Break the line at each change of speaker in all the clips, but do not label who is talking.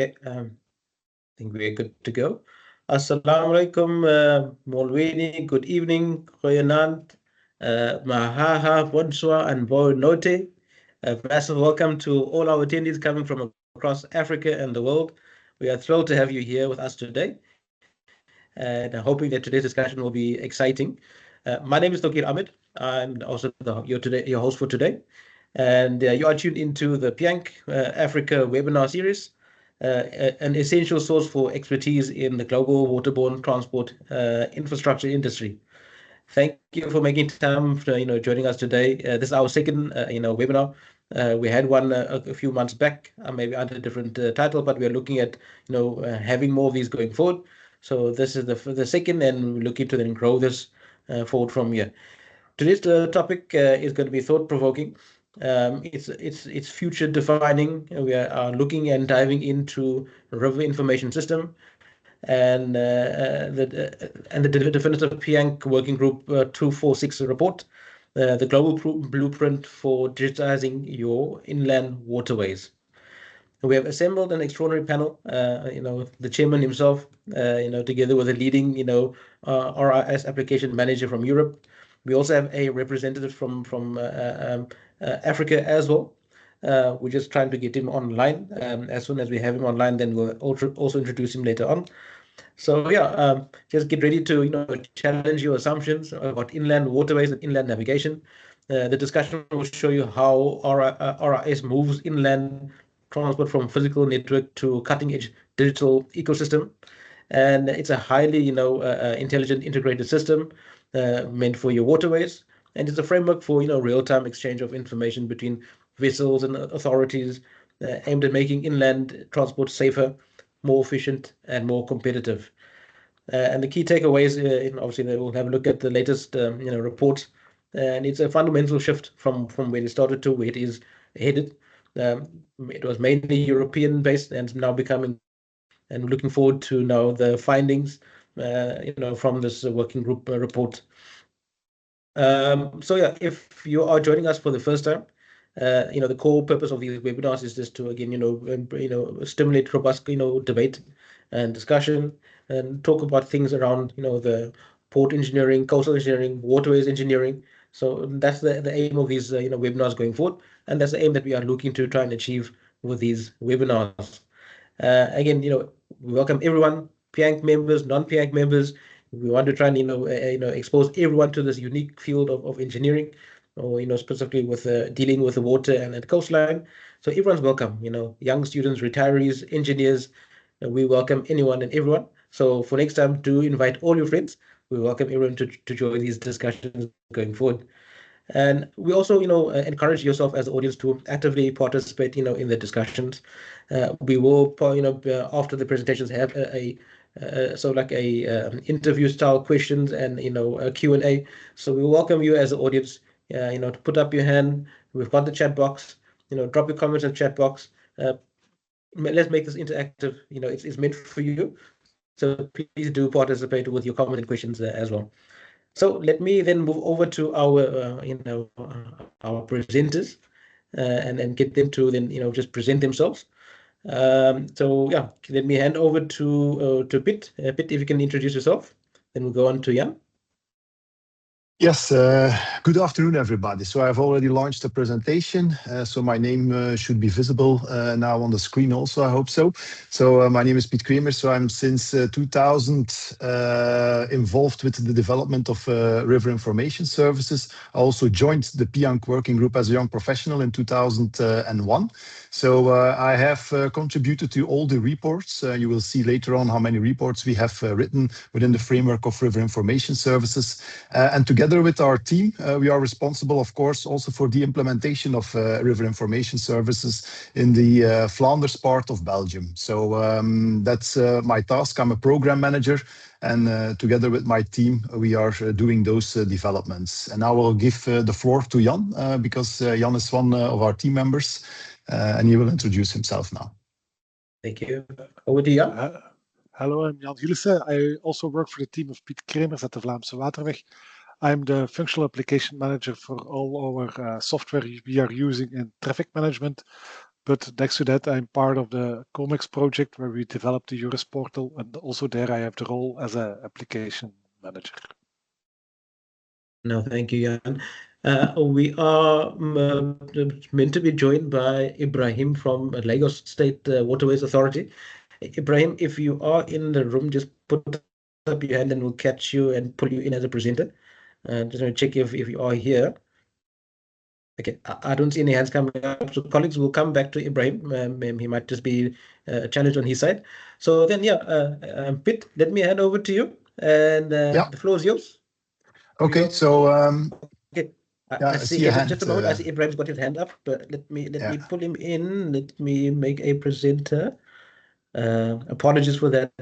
Okay, I think we're good to go. Assalamu alaikum, Molweni, good evening, Goyenant, Mahaha, bonsoir, and Boa noite. Massive welcome to all our attendees coming from across Africa and the world. We are thrilled to have you here with us today, and I'm hoping that today's discussion will be exciting. My name is Tokir Ahmed. I'm also your host for today, and you are tuned into the PIANC Africa Webinar Series, an essential source for expertise in the global waterborne transport infrastructure industry. Thank you for making time for joining us today. This is our second webinar. We had one a few months back, maybe under a different title, but we are looking at having more of these going forward. So this is the second, and we're looking to then grow this forward from here. Today's topic is going to be thought-provoking. It's future defining. We are looking and diving into river information system and the definitive PIANC Working Group 246 report, the global blueprint for digitizing your inland waterways. We have assembled an extraordinary panel, the chairman himself, together with a leading, RIS application manager from Europe. We also have a representative from Africa as well. We're just trying to get him online. As soon as we have him online, then we'll also introduce him later on. So yeah, just get ready to challenge your assumptions about inland waterways and inland navigation. The discussion will show you how RIS moves inland transport from physical network to cutting-edge digital ecosystem, and it's a highly intelligent integrated system meant for your waterways, and it's a framework for real-time exchange of information between vessels and authorities, aimed at making inland transport safer, more efficient, and more competitive. And the key takeaways, obviously, we'll have a look at the latest reports, and it's a fundamental shift from where it started to where it is headed. It was mainly European based and now becoming, and looking forward to now the findings from this working group report. So yeah, if you are joining us for the first time, the core purpose of these webinars is just to again stimulate robust debate and discussion, and talk about things around the port engineering, coastal engineering, waterways engineering. So that's the aim of these webinars going forward, and that's the aim that we are looking to try and achieve with these webinars. Again, we welcome everyone, PIANC members, non-PIANC members. We want to try and expose everyone to this unique field of engineering, or specifically with dealing with the water and the coastline. So everyone's welcome. Young students, retirees, engineers. We welcome anyone and everyone. So for next time, do invite all your friends. We welcome everyone to join these discussions going forward. And we also, encourage yourself as the audience to actively participate, in the discussions. We will, after the presentations, have a interview style questions and a Q&A. So we welcome you as the audience, to put up your hand. We've got the chat box. Drop your comments in the chat box. Let's make this interactive. It's meant for you. So please do participate with your comments and questions as well. So let me then move over to our our presenters and get them to then just present themselves. So yeah, let me hand over to Piet. Piet, if you can introduce yourself, then we'll go on to Jan.
Yes, good afternoon, everybody. So I've already launched the presentation, so my name should be visible now on the screen also, I hope so. So my name is Piet Creemers, so I'm since 2000 involved with the development of river information services. I also joined the PIANC working group as a young professional in 2001. So I have contributed to all the reports. You will see later on how many reports we have written within the framework of river information services. And together with our team, we are responsible, of course, also for the implementation of river information services in the Flanders part of Belgium. So that's my task. I'm a program manager, and together with my team, we are doing those developments. And I will give the floor to Jan, because Jan is one of our team members, and he will introduce himself now.
Thank you. Over to Jan.
Hello, I'm Jan Gielissen. I also work for the team of Piet Creemers at the Vlaamse Waterweg. I'm the functional application manager for all our software we are using in traffic management. But next to that, I'm part of the COMEX project where we developed the RIS portal, and also there I have the role as an application manager.
No, thank you, Jan. We are meant to be joined by Ibrahim from Lagos State Waterways Authority. Ibrahim, if you are in the room, just put up your hand and we'll catch you and pull you in as a presenter. Just want to check if you are here. Okay, I don't see any hands coming up. So colleagues will come back to Ibrahim. He might just be a challenge on his side. So then, yeah, Piet, let me hand over to you, and the floor is yours.
Okay, so
okay.
yeah,
I see.
a hand.
Just a moment. I see Ibrahim's got his hand up, but let me pull him in. Let me make a presenter. Apologies for that.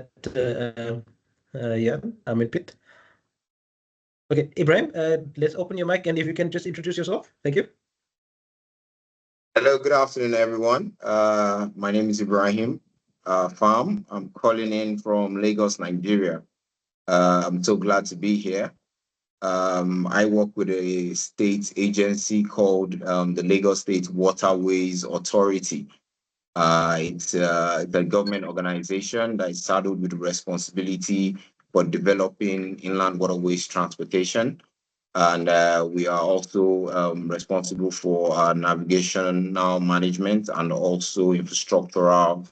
Yeah, I'm in Piet. Okay, Ibrahim, let's open your mic, and if you can just introduce yourself. Thank you.
Hello, good afternoon, everyone. My name is Ibrahim Farm. I'm calling in from Lagos, Nigeria. I'm so glad to be here. I work with a state agency called the Lagos State Waterways Authority. It's a government organization that is saddled with responsibility for developing inland waterways transportation. And we are also responsible for navigational management and also infrastructural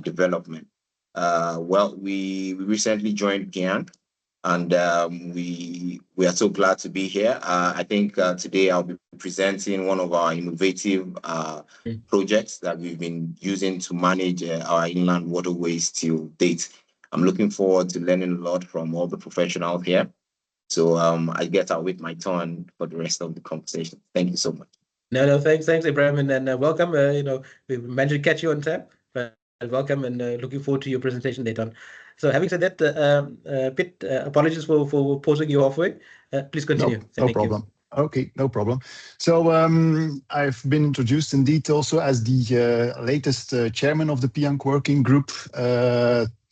development. Well, we recently joined PIANC, and we are so glad to be here. I think today I'll be presenting one of our innovative projects that we've been using to manage our inland waterways till date. I'm looking forward to learning a lot from all the professionals here. So I guess I'll wait my turn for the rest of the conversation. Thank you so much.
No, thanks, Ibrahim, and welcome. We managed to catch you on time, but welcome and looking forward to your presentation later on. So having said that, Piet, apologies for pausing you halfway. Please continue.
No problem. Okay, no problem. So I've been introduced indeed also as the latest chairman of the PIANC Working Group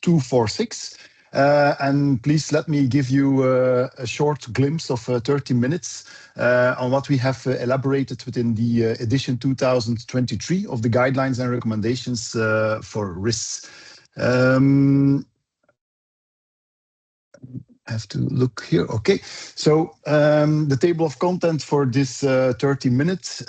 246. And please let me give you a short glimpse of 30 minutes on what we have elaborated within the edition 2023 of the guidelines and recommendations for RIS. I have to look here. Okay, so the table of content for this 30 minutes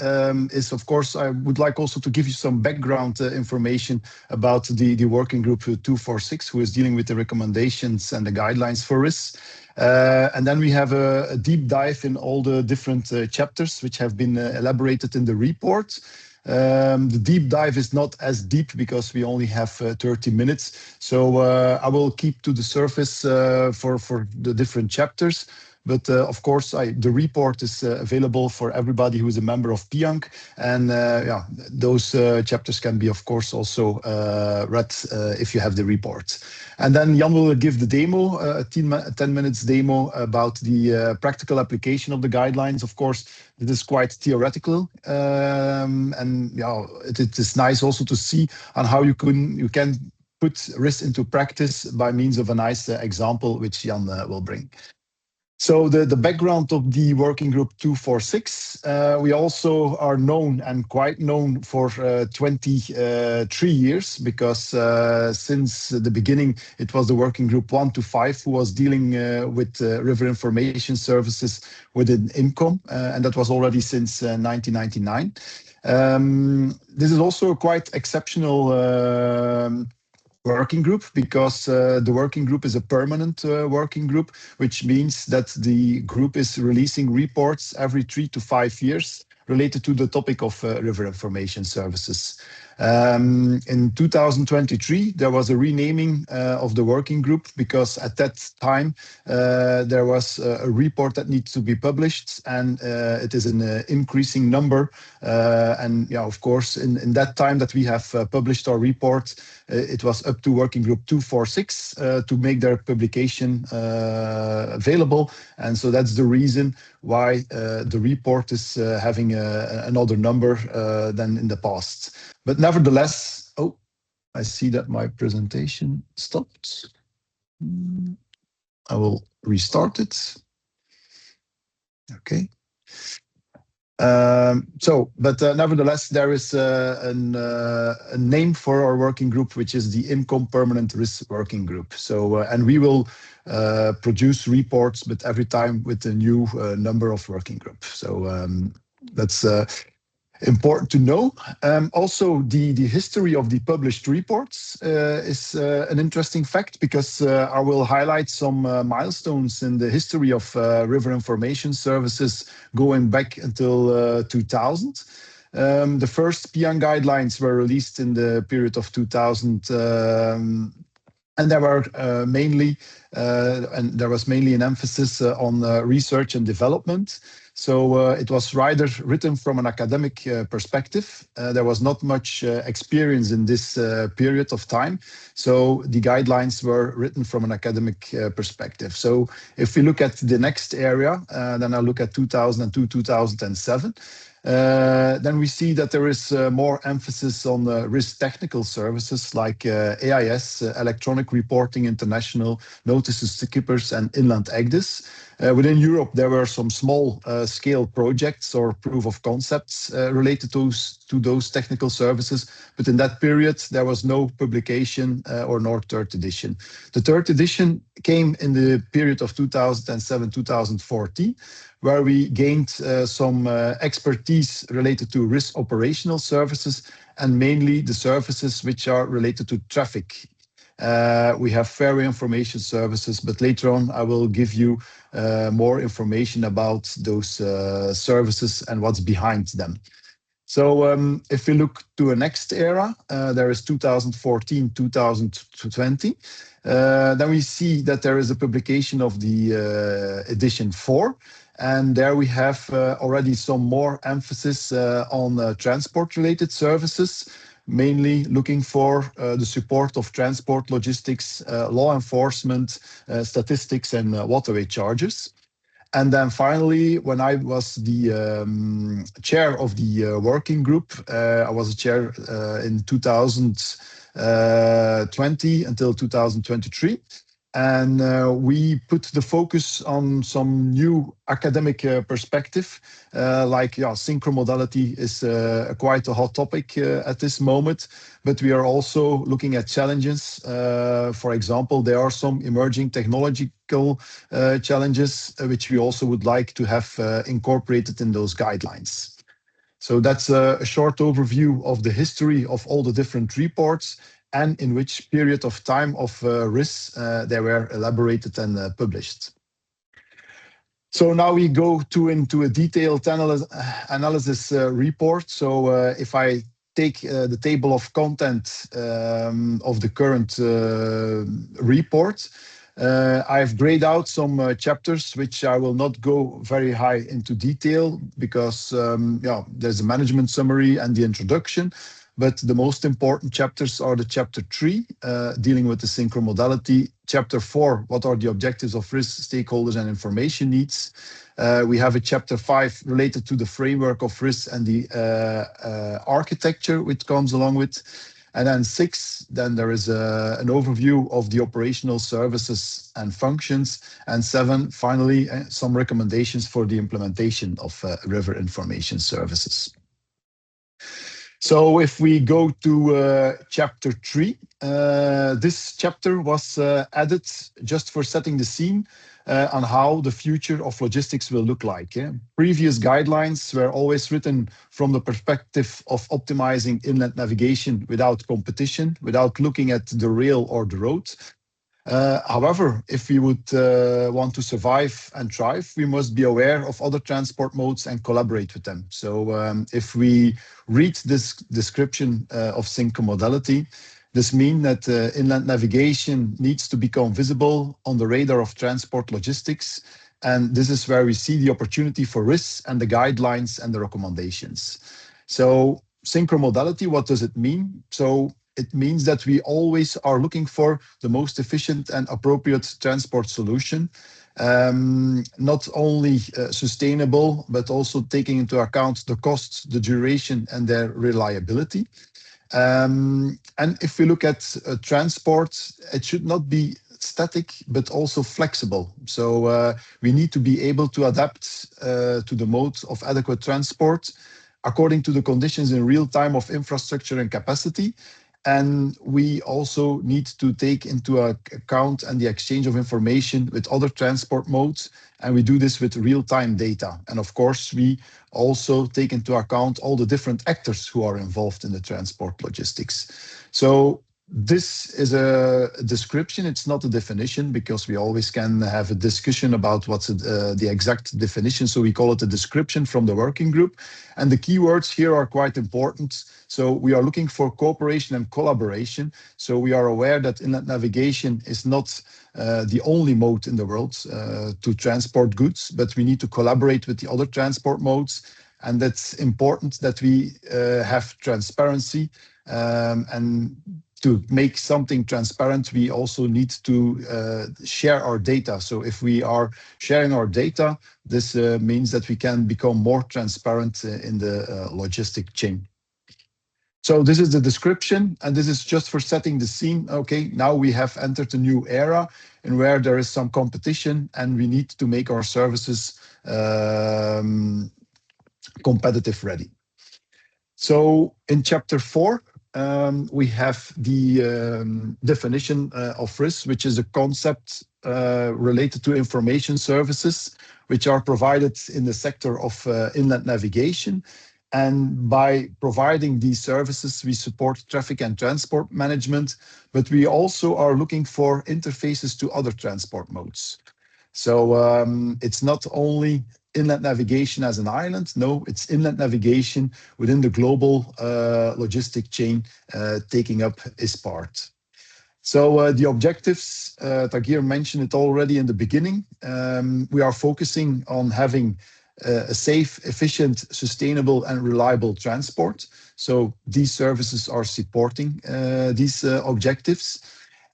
is, of course, I would like also to give you some background information about the working group 246, who is dealing with the recommendations and the guidelines for RIS. And then we have a deep dive in all the different chapters which have been elaborated in the report. The deep dive is not as deep because we only have 30 minutes. So I will keep to the surface for the different chapters. But of course, the report is available for everybody who is a member of PIANC. And yeah, those chapters can be, of course, also read if you have the report. And then Jan will give the demo, a 10 minutes demo about the practical application of the guidelines. Of course, it is quite theoretical. And yeah, it is nice also to see on how you can put RIS into practice by means of a nice example, which Jan will bring. So the background of the working group 246, we also are known and quite known for 23 years because since the beginning, it was the working group 1 to 5 who was dealing with river information services within INCOM, and that was already since 1999. This is also a quite exceptional working group because the working group is a permanent working group, which means that the group is releasing reports every 3 to 5 years related to the topic of river information services. In 2023, there was a renaming of the working group because at that time there was a report that needs to be published, and it is an increasing number. And yeah, of course, in that time that we have published our report, it was up to working group 246 to make their publication available. And so that's the reason why the report is having another number than in the past. But nevertheless, oh, I see that my presentation stopped. I will restart it. Okay. Nevertheless, there is a name for our working group, which is the Income Permanent RIS Working Group. And we will produce reports, but every time with a new number of working group. That's important to know. Also, the history of the published reports is an interesting fact, because I will highlight some milestones in the history of river information services going back until 2000. The first PIANC guidelines were released in the period of 2000, and there were there was mainly an emphasis on research and development. So it was rather written from an academic perspective. There was not much experience in this period of time. So the guidelines were written from an academic perspective. So if we look at the next area, then I look at 2002, 2007. Then we see that there is more emphasis on risk technical services like AIS, Electronic Reporting International, Notices to Skippers, and Inland EGDIS. Within Europe, there were some small scale projects or proof of concepts related to those technical services. But in that period, there was no publication or nor third edition. The third edition came in the period of 2007-2014, where we gained some expertise related to risk operational services, and mainly the services which are related to traffic. We have ferry information services, but later on I will give you more information about those services and what's behind them. So if we look to a next era, there is 2014-2020. Then we see that there is a publication of the edition 4. And there we have already some more emphasis on transport-related services, mainly looking for the support of transport logistics, law enforcement, statistics, and waterway charges. And then finally, when I was the chair of the working group, I was a chair in 2020 until 2023. And we put the focus on some new academic perspective, like synchromodality is quite a hot topic at this moment, but we are also looking at challenges. For example, there are some emerging technological challenges which we also would like to have incorporated in those guidelines. So that's a short overview of the history of all the different reports and in which period of time of RIS they were elaborated and published. So now we go into a detailed analysis report. So if I take the table of content of the current report, I've grayed out some chapters which I will not go very high into detail, because there's a management summary and the introduction. But the most important chapters are the chapter 3, dealing with the synchromodality. Chapter 4, what are the objectives of RIS, stakeholders, and information needs. We have a chapter 5 related to the framework of RIS and the architecture which comes along with. And then 6, then there is an overview of the operational services and functions. And 7, finally, some recommendations for the implementation of river information services. So if we go to chapter 3, this chapter was added just for setting the scene on how the future of logistics will look like. Previous guidelines were always written from the perspective of optimizing inland navigation without competition, without looking at the rail or the road. However, if we would want to survive and thrive, we must be aware of other transport modes and collaborate with them. So if we read this description of synchromodality, this means that inland navigation needs to become visible on the radar of transport logistics. And this is where we see the opportunity for RIS and the guidelines and the recommendations. So synchromodality, what does it mean? So it means that we always are looking for the most efficient and appropriate transport solution, not only sustainable, but also taking into account the costs, the duration, and their reliability. And if we look at transport, it should not be static, but also flexible. So we need to be able to adapt to the mode of adequate transport according to the conditions in real time of infrastructure and capacity. And we also need to take into account and the exchange of information with other transport modes. And we do this with real-time data. And of course, we also take into account all the different actors who are involved in the transport logistics. So this is a description. It's not a definition, because we always can have a discussion about what's the exact definition. So we call it a description from the working group. And the keywords here are quite important. So we are looking for cooperation and collaboration. So we are aware that inland navigation is not the only mode in the world to transport goods, but we need to collaborate with the other transport modes. And that's important that we have transparency. And to make something transparent, we also need to share our data. So if we are sharing our data, this means that we can become more transparent in the logistic chain. So this is the description, and this is just for setting the scene. Okay, now we have entered a new era in where there is some competition, and we need to make our services competitive ready. So in chapter 4, we have the definition of RIS, which is a concept related to information services, which are provided in the sector of inland navigation. And by providing these services, we support traffic and transport management, but we also are looking for interfaces to other transport modes. So it's not only inland navigation as an island. No, it's inland navigation within the global logistic chain taking up its part. So the objectives, Tagir mentioned it already in the beginning. We are focusing on having a safe, efficient, sustainable, and reliable transport. So these services are supporting these objectives.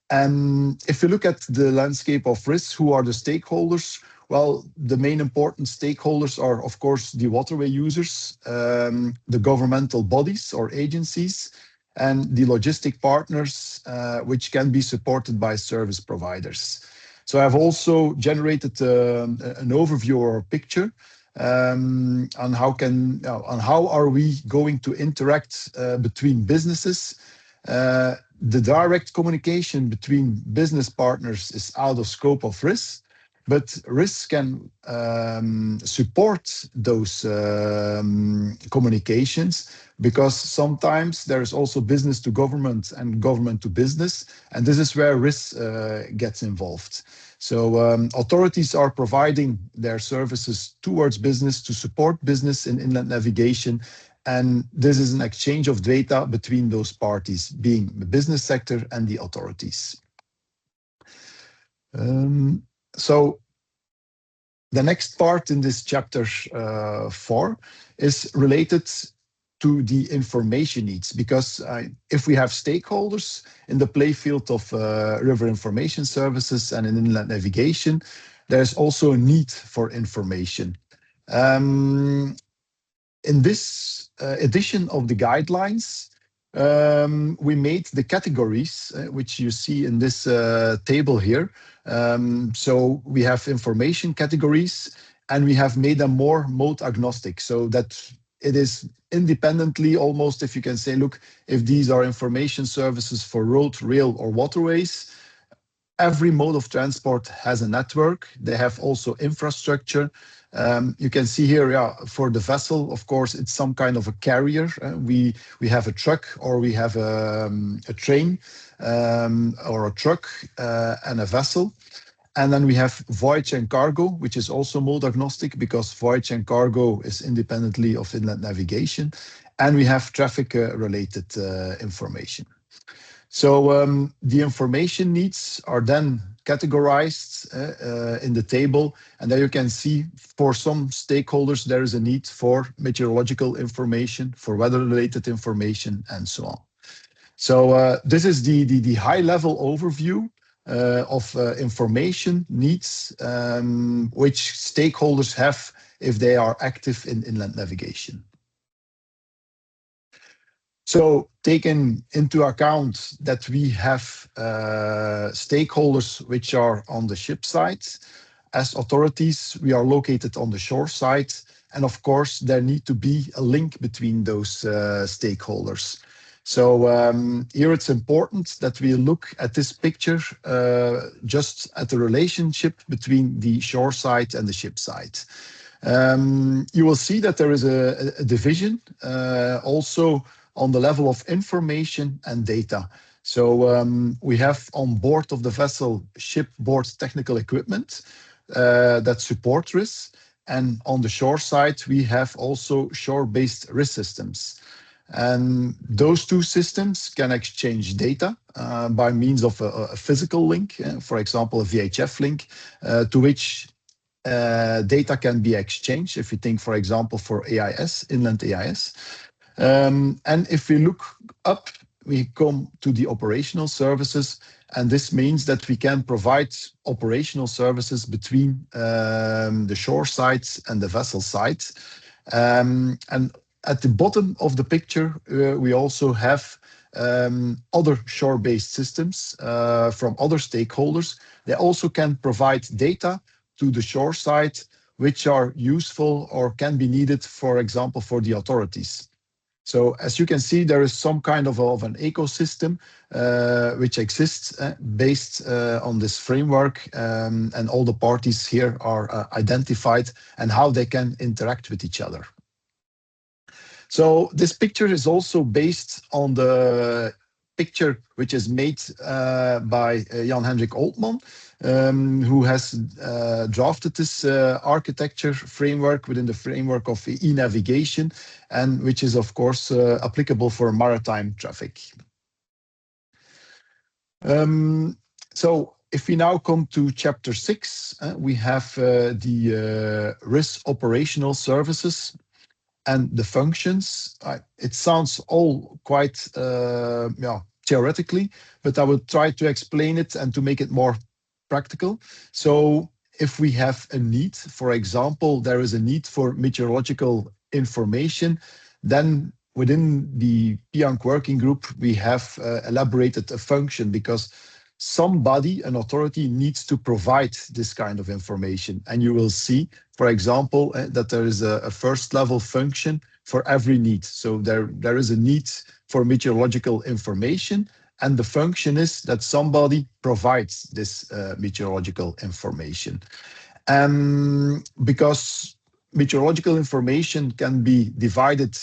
And if you look at the landscape of RIS, who are the stakeholders? Well, the main important stakeholders are, of course, the waterway users, the governmental bodies or agencies, and the logistic partners, which can be supported by service providers. So I've also generated an overview or a picture on how are we going to interact between businesses. The direct communication between business partners is out of scope of RIS, but RIS can support those communications, because sometimes there is also business to government and government to business, and this is where RIS gets involved. So authorities are providing their services towards business to support business in inland navigation, and this is an exchange of data between those parties, being the business sector and the authorities. So the next part in this chapter 4 is related to the information needs, because if we have stakeholders in the playfield of river information services and in inland navigation, there's also a need for information. In this edition of the guidelines, we made the categories, which you see in this table here. So we have information categories, and we have made them more mode agnostic, so that it is independently almost, if you can say, look, if these are information services for road, rail, or waterways, every mode of transport has a network. They have also infrastructure. You can see here, for the vessel, of course, it's some kind of a carrier. We have a truck, or we have a train, or a truck and a vessel. And then we have voyage and cargo, which is also mode agnostic, because voyage and cargo is independently of inland navigation. And we have traffic related information. So the information needs are then categorized in the table. And there you can see, for some stakeholders, there is a need for meteorological information, for weather-related information, and so on. So this is the high-level overview of information needs, which stakeholders have if they are active in inland navigation. So taking into account that we have stakeholders which are on the ship side, as authorities, we are located on the shore side. And of course, there need to be a link between those stakeholders. So here it's important that we look at this picture just at the relationship between the shore side and the ship side. You will see that there is a division also on the level of information and data. So we have on board of the vessel shipboard technical equipment that support RIS. And on the shore side, we have also shore-based RIS systems. And those two systems can exchange data by means of a physical link, for example, a VHF link, to which data can be exchanged. If you think, for example, for AIS, inland AIS. And if we look up, we come to the operational services, and this means that we can provide operational services between the shore sites and the vessel sites. And at the bottom of the picture, we also have other shore-based systems from other stakeholders. They also can provide data to the shore side, which are useful or can be needed, for example, for the authorities. So as you can see, there is some kind of an ecosystem which exists based on this framework, and all the parties here are identified and how they can interact with each other. So this picture is also based on the picture which is made by Jan-Hendrik Oltmann, who has drafted this architecture framework within the framework of e-navigation, and which is, of course, applicable for maritime traffic. So if we now come to chapter 6, we have the RIS operational services and the functions. It sounds all quite theoretically, but I will try to explain it and to make it more practical. So if we have a need, for example, there is a need for meteorological information, then within the PIANC working group, we have elaborated a function because somebody, an authority, needs to provide this kind of information. And you will see, for example, that there is a first level function for every need. So there is a need for meteorological information, and the function is that somebody provides this meteorological information. Because meteorological information can be divided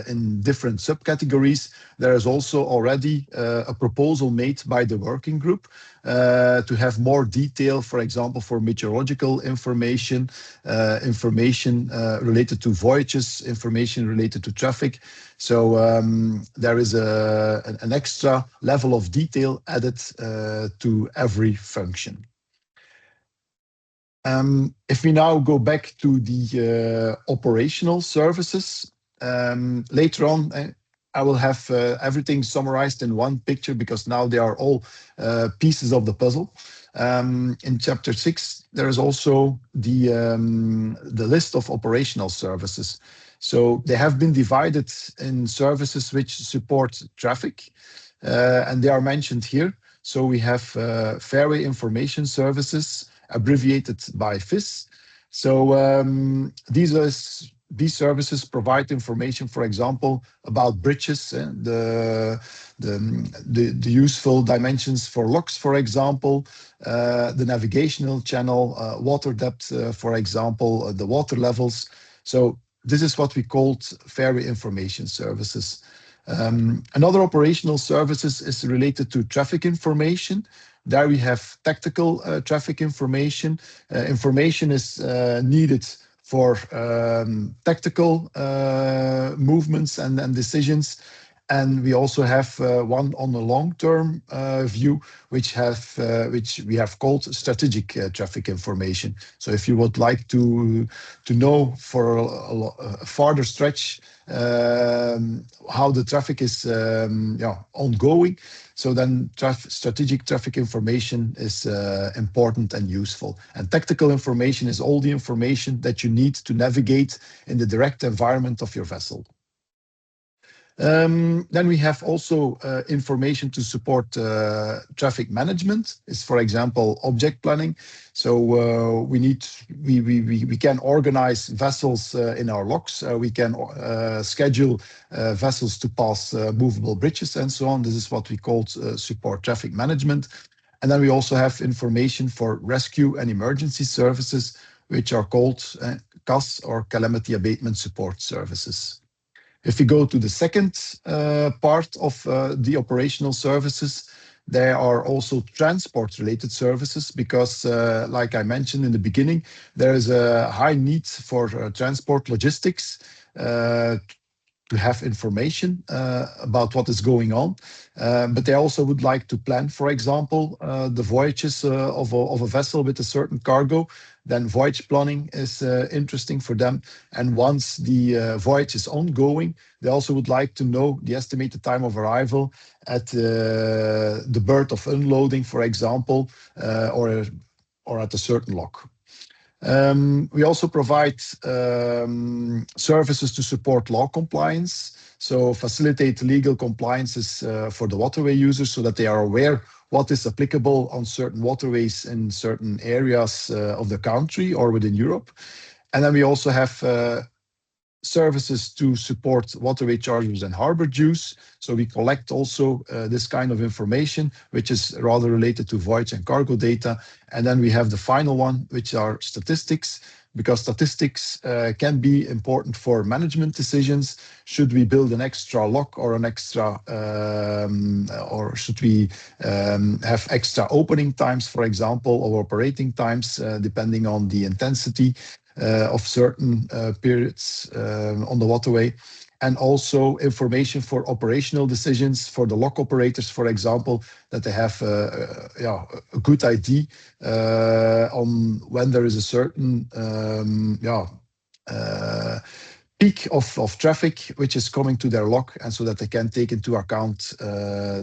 in different subcategories, there is also already a proposal made by the working group to have more detail, for example, for meteorological information, information related to voyages, information related to traffic. So there is an extra level of detail added to every function. If we now go back to the operational services, later on, I will have everything summarized in one picture because now they are all pieces of the puzzle. In chapter 6, there is also the list of operational services. So they have been divided in services which support traffic, and they are mentioned here. So we have fairway information services, abbreviated by FIS. So these services provide information, for example, about bridges, the useful dimensions for locks, for example, the navigational channel, water depth, for example, the water levels. So this is what we called fairway information services. Another operational services is related to traffic information. There we have tactical traffic information. Information is needed for tactical movements and decisions. And we also have one on the long-term view, which we have called strategic traffic information. So if you would like to know for a farther stretch how the traffic is ongoing, so then strategic traffic information is important and useful. And tactical information is all the information that you need to navigate in the direct environment of your vessel. Then we have also information to support traffic management. Is, for example, object planning. So we can organize vessels in our locks. We can schedule vessels to pass movable bridges and so on. This is what we call support traffic management. And then we also have information for rescue and emergency services, which are called CAS, or Calamity Abatement Support Services. If we go to the second part of the operational services, there are also transport-related services because, like I mentioned in the beginning, there is a high need for transport logistics to have information about what is going on. But they also would like to plan, for example, the voyages of a vessel with a certain cargo. Then voyage planning is interesting for them. And once the voyage is ongoing, they also would like to know the estimated time of arrival at the berth of unloading, for example, or at a certain lock. We also provide services to support law compliance, so facilitate legal compliances for the waterway users so that they are aware what is applicable on certain waterways in certain areas of the country or within Europe. And then we also have services to support waterway chargers and harbor dues. So we collect also this kind of information, which is rather related to voyage and cargo data. And then we have the final one, which are statistics, because statistics can be important for management decisions. Should we build an extra lock or an extra, or should we have extra opening times, for example, or operating times, depending on the intensity of certain periods on the waterway, and also information for operational decisions for the lock operators, for example, that they have a good idea on when there is a certain peak of traffic which is coming to their lock, and so that they can take into account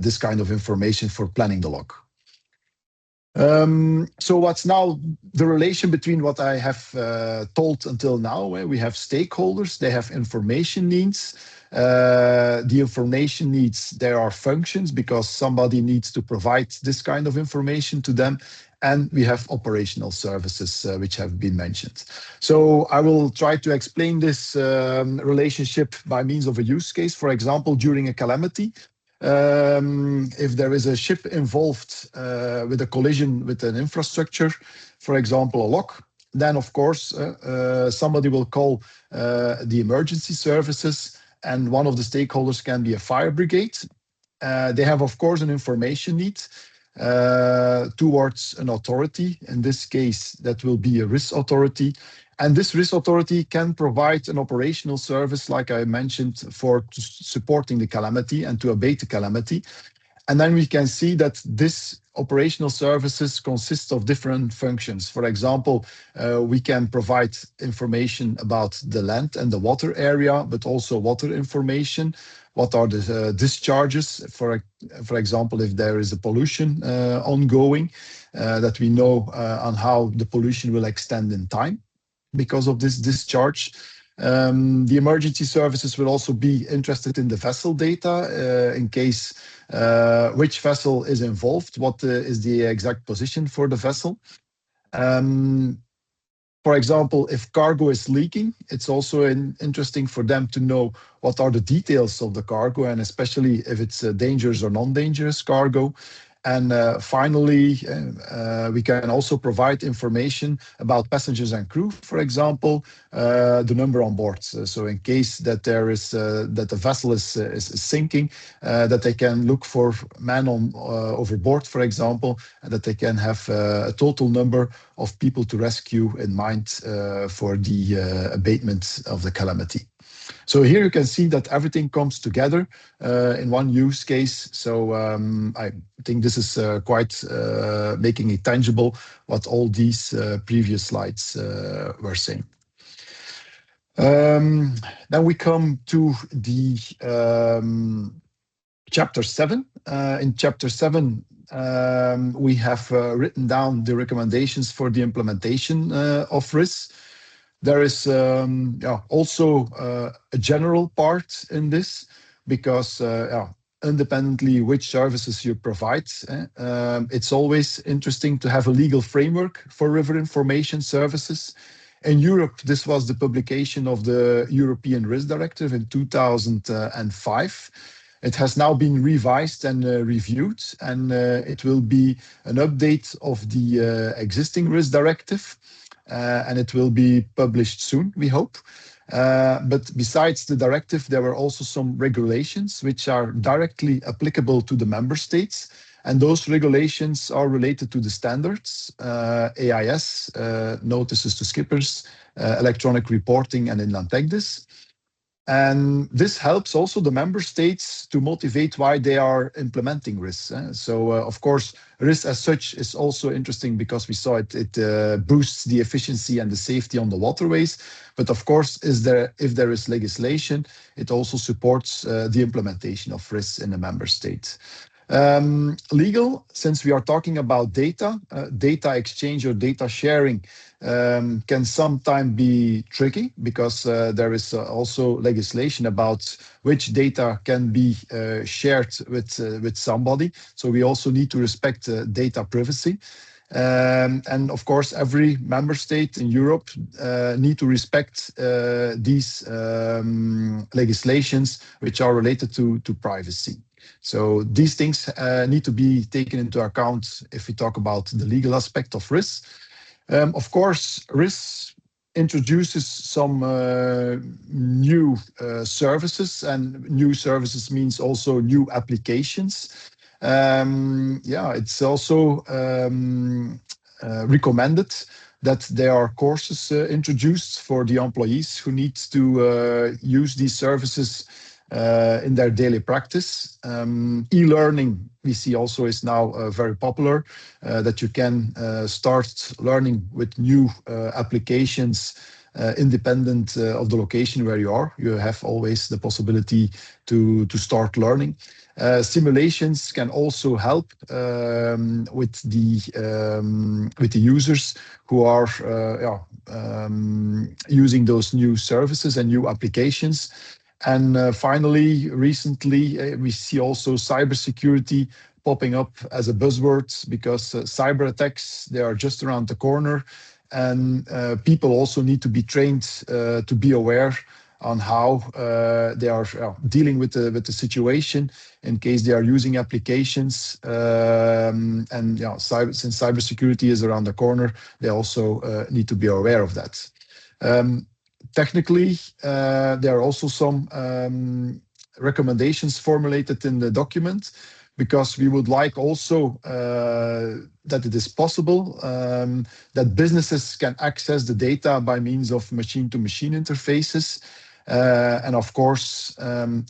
this kind of information for planning the lock. So what's now the relation between what I have told until now? We have stakeholders, they have information needs. The information needs, there are functions because somebody needs to provide this kind of information to them. And we have operational services, which have been mentioned. So I will try to explain this relationship by means of a use case. For example, during a calamity, if there is a ship involved with a collision with an infrastructure, for example, a lock, then of course somebody will call the emergency services, and one of the stakeholders can be a fire brigade. They have, of course, an information need towards an authority. In this case, that will be a RIS authority. And this RIS authority can provide an operational service, like I mentioned, for supporting the calamity and to abate the calamity. And then we can see that this operational services consist of different functions. For example, we can provide information about the land and the water area, but also water information. What are the discharges? For example, if there is a pollution ongoing, that we know on how the pollution will extend in time because of this discharge. The emergency services will also be interested in the vessel data in case which vessel is involved, what is the exact position for the vessel. For example, if cargo is leaking, it's also interesting for them to know what are the details of the cargo, and especially if it's a dangerous or non-dangerous cargo. And finally, we can also provide information about passengers and crew, for example, the number on board. So in case that there is that the vessel is sinking, that they can look for man on overboard, for example, and that they can have a total number of people to rescue in mind for the abatement of the calamity. So here you can see that everything comes together in one use case. So I think this is quite making it tangible what all these previous slides were saying. Then we come to the chapter 7. In chapter 7, we have written down the recommendations for the implementation of RIS. There is also a general part in this, because independently which services you provide, it's always interesting to have a legal framework for river information services. In Europe, this was the publication of the European RIS Directive in 2005. It has now been revised and reviewed, and it will be an update of the existing RIS Directive, and it will be published soon, we hope. But besides the directive, there were also some regulations which are directly applicable to the member states. And those regulations are related to the standards, AIS, notices to skippers, electronic reporting, and inland TECDIS. And this helps also the member states to motivate why they are implementing RIS. So, of course, RIS as such is also interesting because we saw it boosts the efficiency and the safety on the waterways. But of course, if there is legislation, it also supports the implementation of RIS in a member state. Legal, since we are talking about data exchange or data sharing can sometimes be tricky because there is also legislation about which data can be shared with somebody. So we also need to respect data privacy. And of course, every member state in Europe need to respect these legislations which are related to privacy. So these things need to be taken into account if we talk about the legal aspect of RIS. Of course, RIS introduces some new services, and new services means also new applications. It's also recommended that there are courses introduced for the employees who need to use these services in their daily practice. E-learning, we see also is now very popular, that you can start learning with new applications independent of the location where you are. You have always the possibility to start learning. Simulations can also help with the users who are using those new services and new applications. And finally, recently, we see also cybersecurity popping up as a buzzword because cyber attacks, they are just around the corner. And people also need to be trained to be aware on how they are dealing with the situation in case they are using applications. Since cybersecurity is around the corner, they also need to be aware of that. Technically, there are also some recommendations formulated in the document because we would like also that it is possible that businesses can access the data by means of machine-to-machine interfaces. And of course,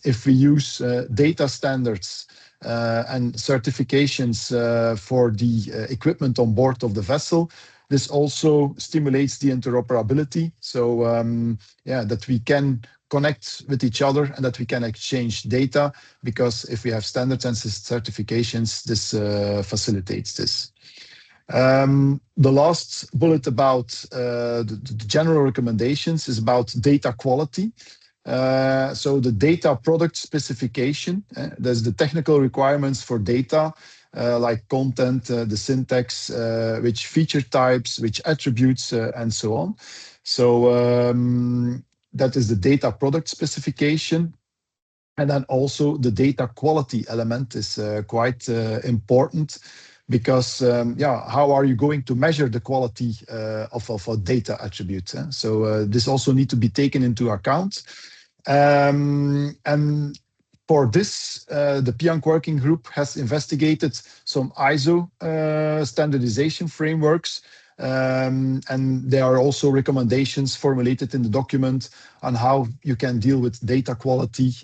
if we use data standards and certifications for the equipment on board of the vessel, this also stimulates the interoperability. So that we can connect with each other and that we can exchange data, because if we have standards and certifications, this facilitates this. The last bullet about the general recommendations is about data quality. So the data product specification, there's the technical requirements for data, like content, the syntax, which feature types, which attributes, and so on. So that is the data product specification. And then also the data quality element is quite important, because how are you going to measure the quality of a data attribute? So this also needs to be taken into account. And for this, the PIANC working group has investigated some ISO standardization frameworks, and there are also recommendations formulated in the document on how you can deal with data quality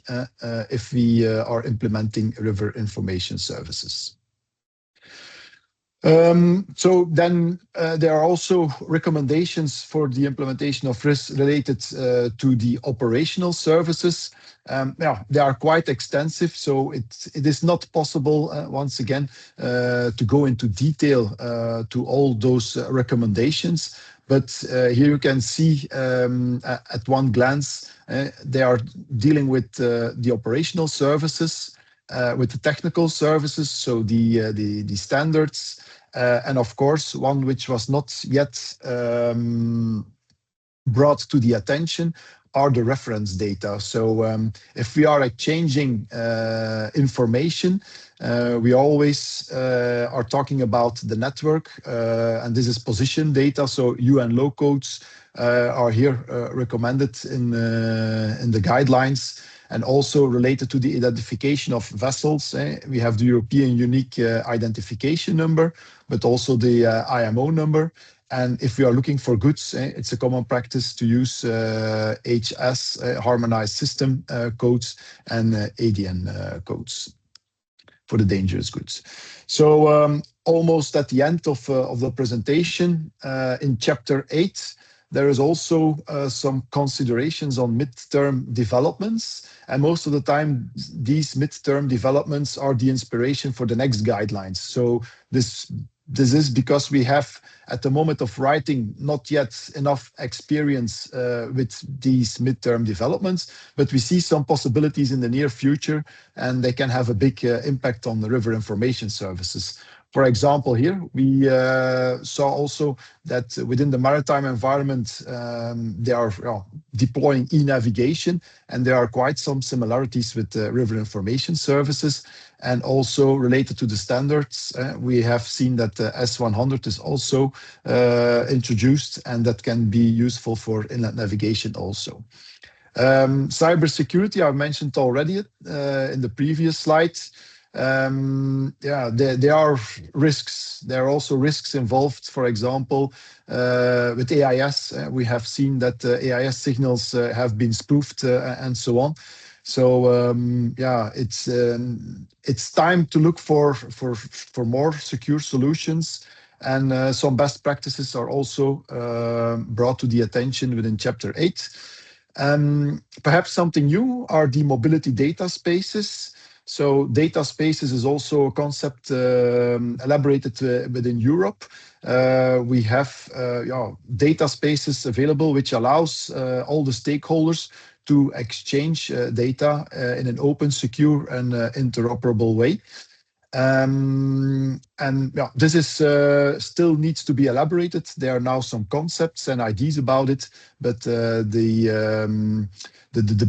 if we are implementing river information services. So then there are also recommendations for the implementation of RIS related to the operational services. They are quite extensive, so it is not possible, once again, to go into detail to all those recommendations. But here you can see at one glance, they are dealing with the operational services, with the technical services, so the standards, and of course, one which was not yet brought to the attention are the reference data. So if we are exchanging information, we always are talking about the network, and this is position data. So UNLO codes are here recommended in the guidelines, and also related to the identification of vessels. We have the European Unique Identification Number, but also the IMO number. And if we are looking for goods, it's a common practice to use HS, Harmonized System codes, and ADN codes for the dangerous goods. So almost at the end of the presentation, in Chapter 8, there is also some considerations on midterm developments. And most of the time, these midterm developments are the inspiration for the next guidelines. So this is because we have, at the moment of writing, not yet enough experience with these midterm developments, but we see some possibilities in the near future, and they can have a big impact on the river information services. For example, here we saw also that within the maritime environment, they are deploying e-navigation, and there are quite some similarities with river information services. And also related to the standards, we have seen that S100 is also introduced, and that can be useful for inland navigation also. Cybersecurity, I mentioned already in the previous slides. There are risks. There are also risks involved. For example, with AIS, we have seen that AIS signals have been spoofed and so on. So it's time to look for more secure solutions, and some best practices are also brought to the attention within Chapter 8. Perhaps something new are the mobility data spaces. So data spaces is also a concept elaborated within Europe. We have data spaces available, which allows all the stakeholders to exchange data in an open, secure, and interoperable way. This is still needs to be elaborated. There are now some concepts and ideas about it, but the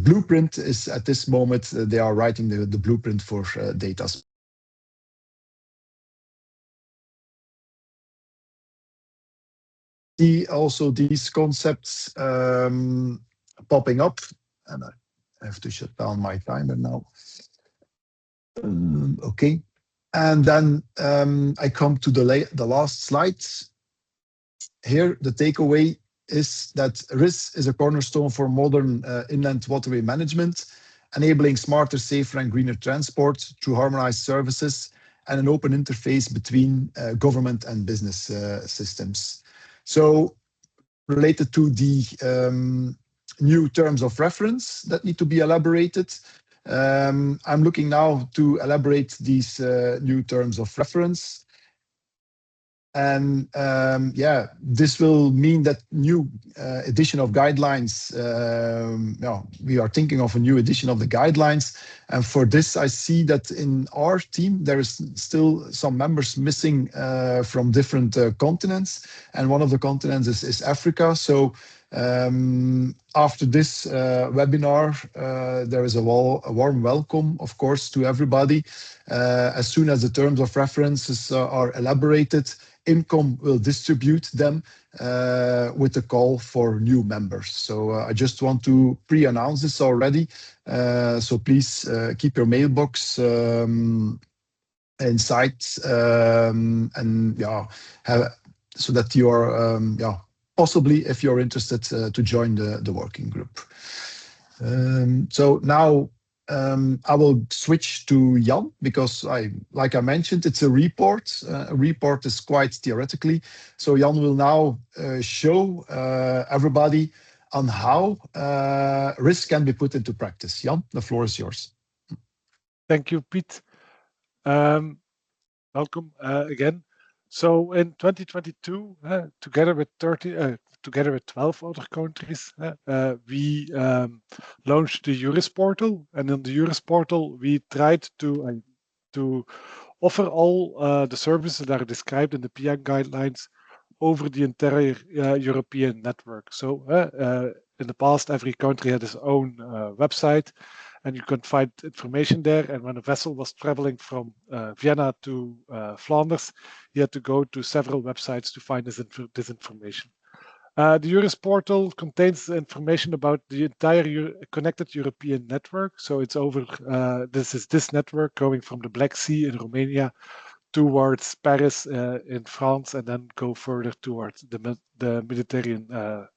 blueprint is at this moment, they are writing the blueprint for data. See also these concepts popping up, and I have to shut down my timer now. Okay. And then I come to the last slide. Here, the takeaway is that RIS is a cornerstone for modern inland waterway management, enabling smarter, safer, and greener transport through harmonized services and an open interface between government and business systems. So, related to the new terms of reference that need to be elaborated, I'm looking now to elaborate these new terms of reference. And this will mean that new edition of guidelines, we are thinking of a new edition of the guidelines. And for this, I see that in our team, there is still some members missing from different continents. And one of the continents is Africa. So after this webinar, there is a warm welcome, of course, to everybody. As soon as the terms of references are elaborated, INCOM will distribute them with a call for new members. So I just want to pre-announce this already. So please keep your mailbox in sight, and so that you are possibly, if you're interested, to join the working group. So now I will switch to Jan, because like I mentioned, it's a report. A report is quite theoretically. So Jan will now show everybody on how risk can be put into practice. Jan, the floor is yours.
Thank you, Piet. Welcome again. So in 2022, together with together with 12 other countries, we launched the RIS portal, and in the RIS portal we tried to offer all the services that are described in the PIANC guidelines over the entire European network. So in the past, every country had its own website, and you could find information there. And when a vessel was traveling from Vienna to Flanders, you had to go to several websites to find this information. The RIS portal contains information about the entire connected European network. So it's over, this network going from the Black Sea in Romania towards Paris in France, and then go further towards the Mediterranean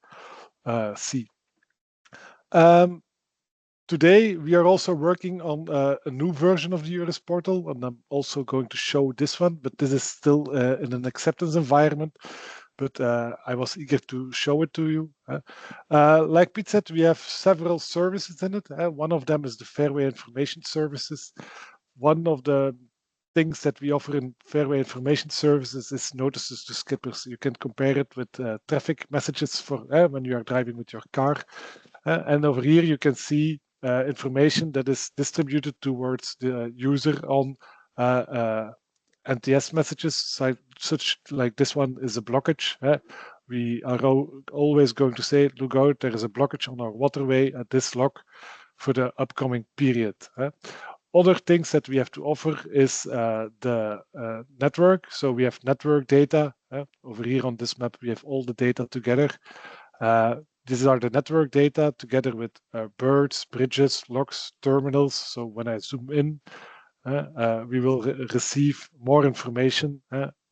Sea. Today, we are also working on a new version of the RIS portal, and I'm also going to show this one, but this is still in an acceptance environment. But I was eager to show it to you. Like Piet said, we have several services in it. One of them is the Fairway Information Services. One of the things that we offer in Fairway Information Services is notices to skippers. You can compare it with traffic messages for when you are driving with your car. And over here you can see information that is distributed towards the user on NTS messages, such like this one is a blockage. We are always going to say, look out, there is a blockage on our waterway at this lock for the upcoming period. Other things that we have to offer is the network. So we have network data. Over here on this map, we have all the data together. These are the network data together with birds, bridges, locks, terminals. So when I zoom in, we will receive more information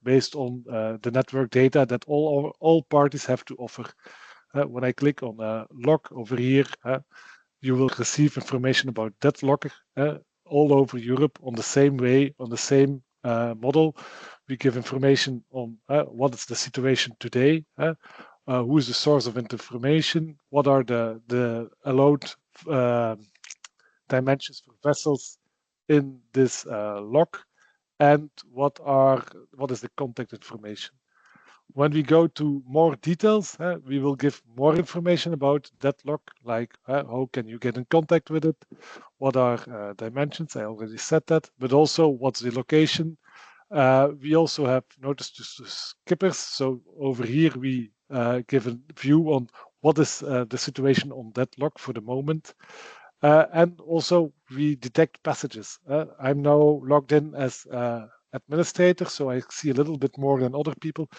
based on the network data that all parties have to offer. When I click on lock over here, you will receive information about that lock all over Europe on the same way, on the same model. We give information on what is the situation today, who is the source of information, what are the allowed dimensions for vessels in this lock, and what is the contact information. When we go to more details, we will give more information about that lock, like how can you get in contact with it, what are dimensions, I already said that, but also what's the location. We also have notice to skippers, so over here we give a view on what is the situation on that lock for the moment. And also we detect passages. I'm now logged in as administrator, so I see a little bit more than other people.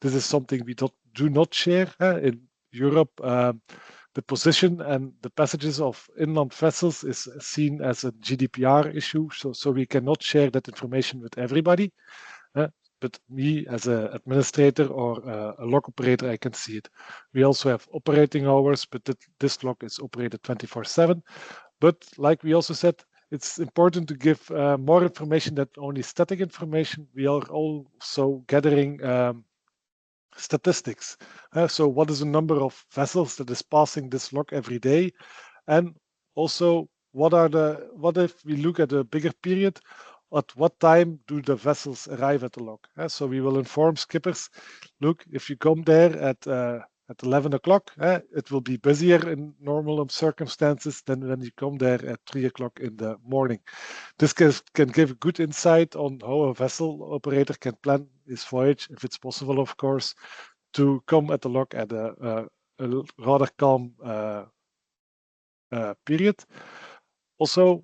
This is something we do not share in Europe. The position and the passages of inland vessels is seen as a GDPR issue, so we cannot share that information with everybody. But me as an administrator or a lock operator, I can see it. We also have operating hours, but this lock is operated 24/7. But like we also said, it's important to give more information than only static information. We are also gathering statistics. So what is the number of vessels that is passing this lock every day? And also, what if we look at a bigger period, at what time do the vessels arrive at the lock? So we will inform skippers, look, if you come there at 11 o'clock, it will be busier in normal circumstances than when you come there at 3 o'clock in the morning. This can give good insight on how a vessel operator can plan his voyage, if it's possible, of course, to come at the lock at a rather calm period. Also,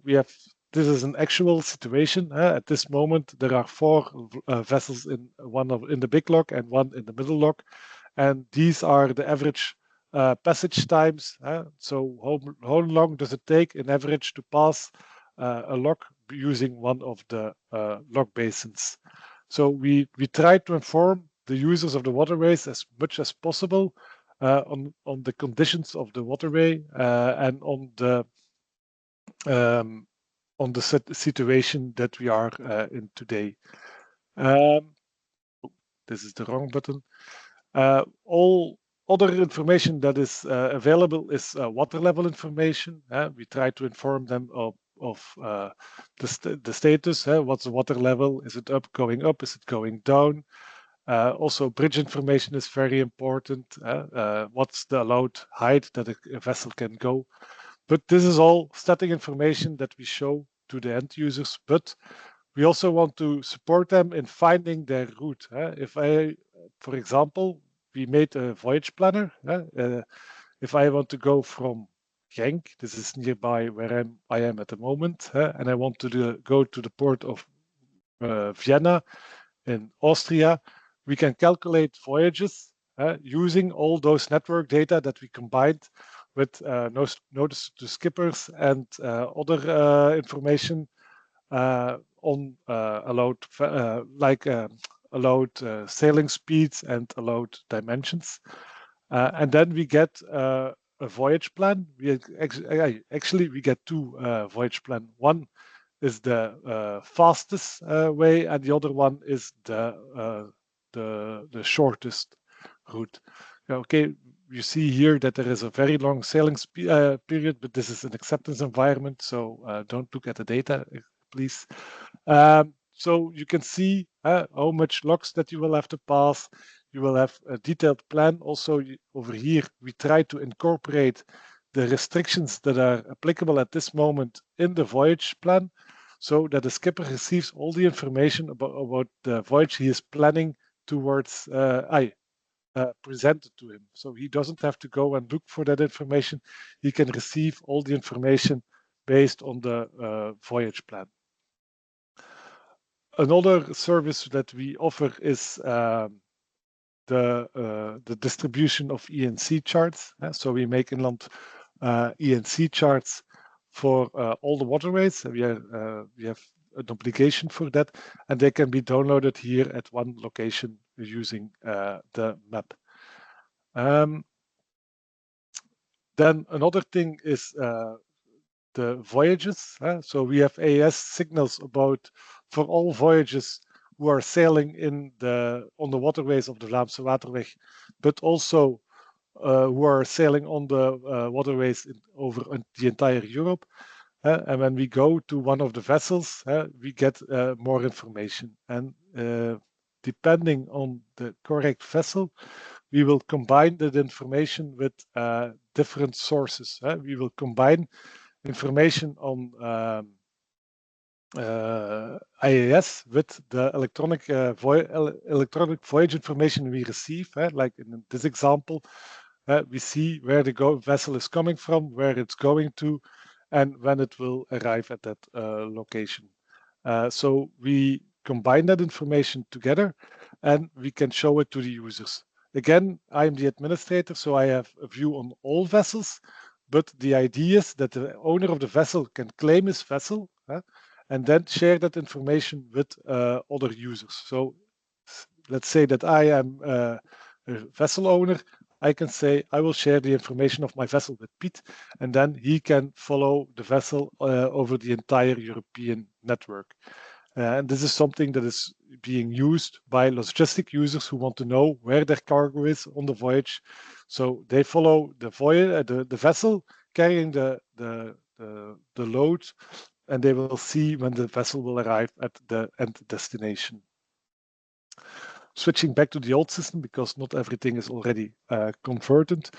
this is an actual situation. At this moment, there are 4 vessels in the big lock and 1 in the middle lock. And these are the average passage times. So how long does it take in average to pass a lock using one of the lock basins? So we try to inform the users of the waterways as much as possible on the conditions of the waterway and on the situation that we are in today. This is the wrong button. All other information that is available is water level information. We try to inform them of the status. What's the water level? Is it going up? Is it going down? Also, bridge information is very important. What's the allowed height that a vessel can go? But this is all static information that we show to the end users, but we also want to support them in finding their route. If I, for example, we made a voyage planner. If I want to go from Genk, this is nearby where I am at the moment, and I want to go to the port of Vienna in Austria, we can calculate voyages using all those network data that we combined with notice to skippers and other information on allowed allowed sailing speeds and allowed dimensions. And then we get a voyage plan. Actually, we get two voyage plan. One is the fastest way, and the other one is the shortest route. Okay, you see here that there is a very long sailing period, but this is an acceptance environment, so don't look at the data, please. So you can see how much locks that you will have to pass. You will have a detailed plan. Also over here, we try to incorporate the restrictions that are applicable at this moment in the voyage plan, so that the skipper receives all the information about the voyage he is planning towards presented to him. So he doesn't have to go and look for that information. He can receive all the information based on the voyage plan. Another service that we offer is the distribution of ENC charts. So we make inland ENC charts for all the waterways. We have an obligation for that, and they can be downloaded here at one location using the map. Then another thing is the voyages. So we have AIS signals for all voyages who are sailing on the waterways of the Vlaamse Waterweg, but also who are sailing on the waterways over the entire Europe. And when we go to one of the vessels, we get more information. And depending on the correct vessel, we will combine that information with different sources. We will combine information on IAS with the electronic voyage information we receive. Like in this example, we see where the vessel is coming from, where it's going to, and when it will arrive at that location. So we combine that information together, and we can show it to the users. Again, I am the administrator, so I have a view on all vessels, but the idea is that the owner of the vessel can claim his vessel and then share that information with other users. So let's say that I am a vessel owner. I can say, I will share the information of my vessel with Piet, and then he can follow the vessel over the entire European network. And this is something that is being used by logistic users who want to know where their cargo is on the voyage. So they follow the vessel carrying the load, and they will see when the vessel will arrive at the end destination. Switching back to the old system, because not everything is already converted.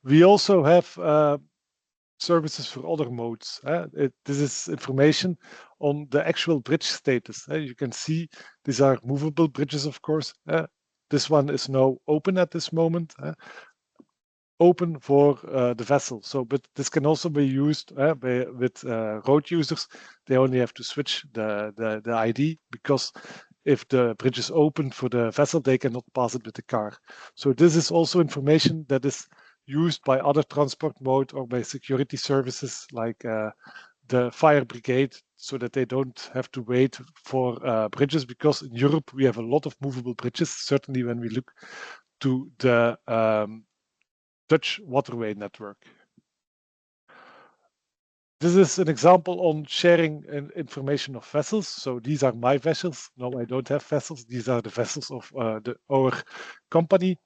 We also have services for other modes. This is information on the actual bridge status. You can see these are movable bridges, of course. This one is now open at this moment. Open for the vessel. So, but this can also be used with road users. They only have to switch the ID, because if the bridge is open for the vessel, they cannot pass it with the car. So this is also information that is used by other transport mode or by security services like the fire brigade, so that they don't have to wait for bridges, because in Europe we have a lot of movable bridges, certainly when we look to the Dutch waterway network. This is an example on sharing information of vessels. So these are my vessels. No, I don't have vessels. These are the vessels of our company.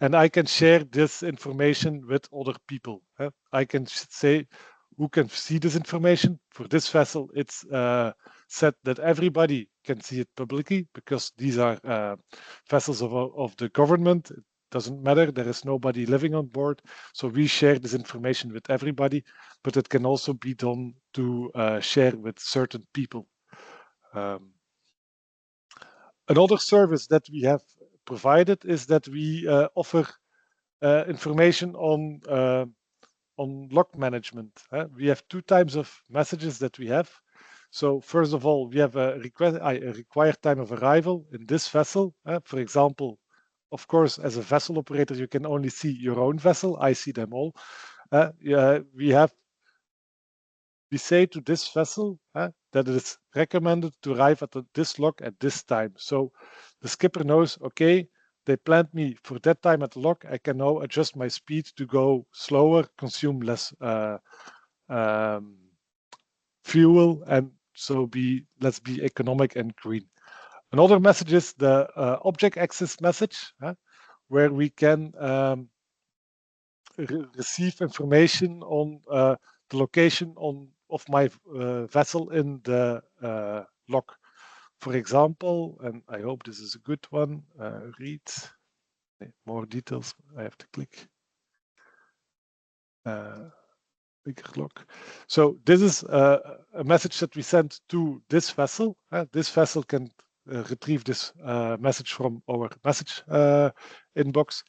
And I can share this information with other people. I can say who can see this information. For this vessel, it's set that everybody can see it publicly, because these are vessels of the government. It doesn't matter, there is nobody living on board, so we share this information with everybody, but it can also be done to share with certain people. Another service that we have provided is that we offer information on log management. We have two types of messages that we have. So first of all, we have a required time of arrival in this vessel. For example, of course, as a vessel operator, you can only see your own vessel. I see them all. We say to this vessel that it is recommended to arrive at this lock at this time. So the skipper knows, okay, they planned me for that time at the lock. I can now adjust my speed to go slower, consume less fuel, and so let's be economic and green. Another message is the object access message, where we can receive information on the location of my vessel in the log. For example, and I hope this is a good one, read more details. I have to click bigger log. So this is a message that we send to this vessel. This vessel can retrieve this message from our message inbox,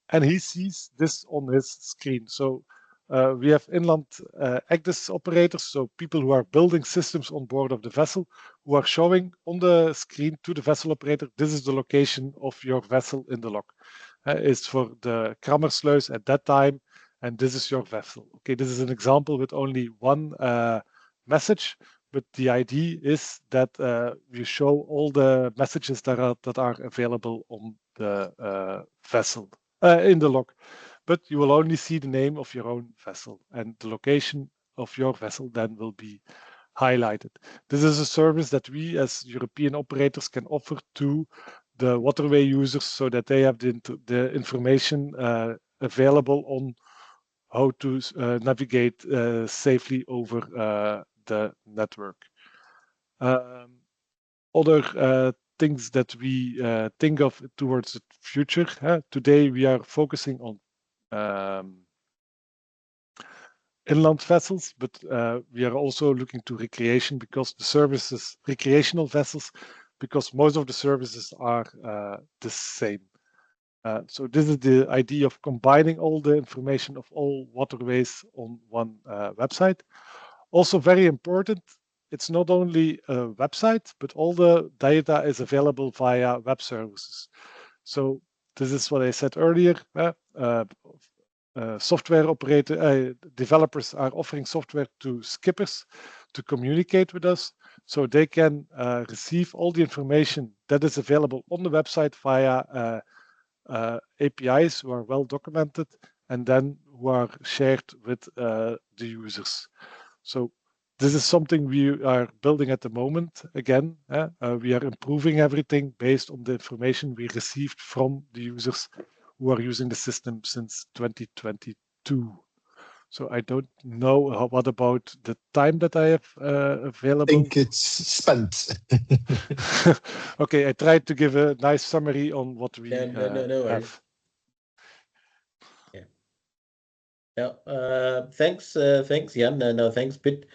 and he sees this on his screen. So we have inland access operators, so people who are building systems on board of the vessel, who are showing on the screen to the vessel operator, this is the location of your vessel in the log. It's for the Creemers at that time, and this is your vessel. Okay, this is an example with only one message, but the idea is that you show all the messages that are available on the vessel in the log, but you will only see the name of your own vessel, and the location of your vessel then will be highlighted. This is a service that we as European operators can offer to the waterway users, so that they have the information available on how to navigate safely over the network. Other things that we think of towards the future. Today we are focusing on inland vessels, but we are also looking to recreation, because the services, recreational vessels, because most of the services are the same. So this is the idea of combining all the information of all waterways on one website. Also very important, it's not only a website, but all the data is available via web services. So this is what I said earlier. Software operator developers are offering software to skippers to communicate with us, so they can receive all the information that is available on the website via APIs who are well documented, and then who are shared with the users. So this is something we are building at the moment. Again, we are improving everything based on the information we received from the users who are using the system since 2022. So I don't know what about the time that I have available.
I think it's spent.
Okay, I tried to give a nice summary on what we
No
have.
Yeah. No, thanks, Jan. No, thanks, Piet.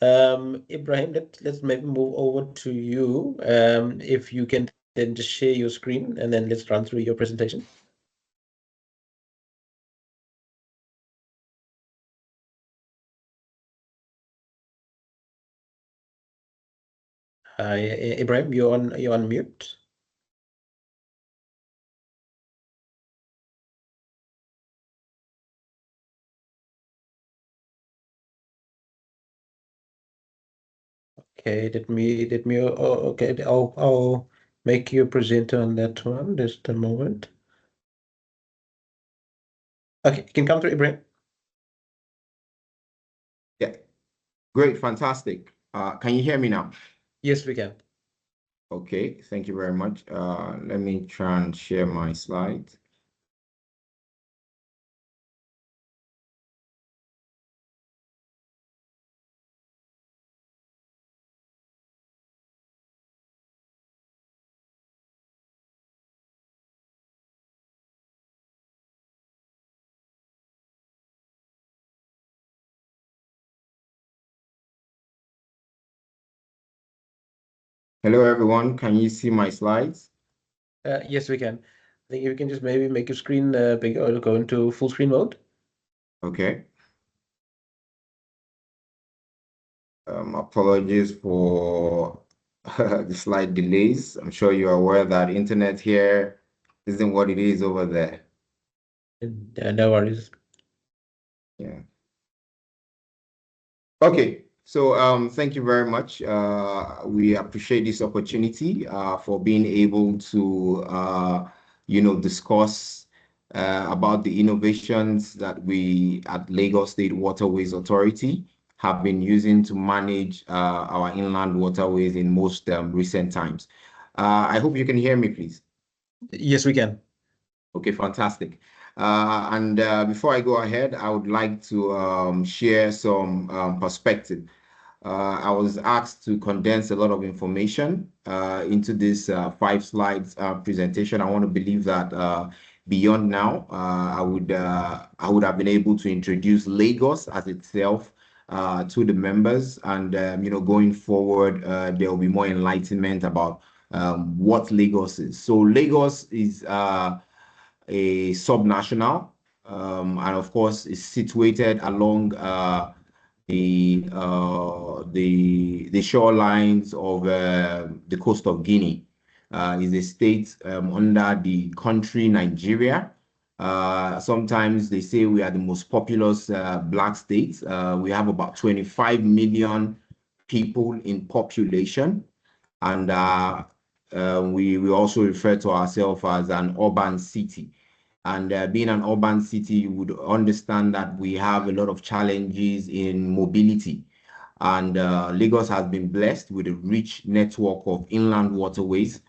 Ibrahim, let's maybe move over to you. If you can then just share your screen, and then let's run through your presentation. Ibrahim, you're on mute. Okay, okay, I'll make you a presenter on that one. Just a moment. Okay, you can come through, Ibrahim.
Yeah, great, fantastic. Can you hear me now?
Yes, we can.
Okay, thank you very much. Let me try and share my slide. Hello, everyone. Can you see my slides?
Yes, we can. I think you can just maybe make your screen bigger or go into full screen mode.
Okay. Apologies for the slight delays. I'm sure you're aware that internet here isn't what it is over there.
No worries.
Yeah. Okay. So thank you very much. We appreciate this opportunity for being able to discuss about the innovations that we at Lagos State Waterways Authority have been using to manage our inland waterways in most recent times. I hope you can hear me, please.
Yes, we can.
Okay, fantastic. And before I go ahead, I would like to share some perspective. I was asked to condense a lot of information into this 5 slides presentation. I want to believe that beyond now, I would have been able to introduce Lagos as itself to the members, and going forward, there will be more enlightenment about what Lagos is. So Lagos is a subnational, and of course is situated along the shorelines of the coast of Guinea. Is a state under the country Nigeria. Sometimes they say we are the most populous black state. We have about 25 million people in population, and we also refer to ourselves as an urban city. And being an urban city, you would understand that we have a lot of challenges in mobility. And Lagos has been blessed with a rich network of inland waterways.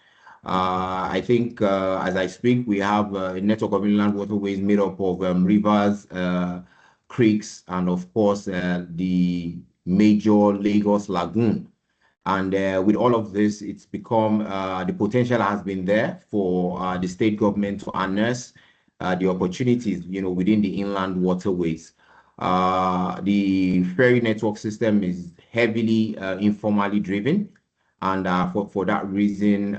I think as I speak, we have a network of inland waterways made up of rivers, creeks, and of course, the major Lagos Lagoon. And with all of this, it's become the potential has been there for the state government to harness the opportunities, within the inland waterways. The ferry network system is heavily informally driven, and for that reason,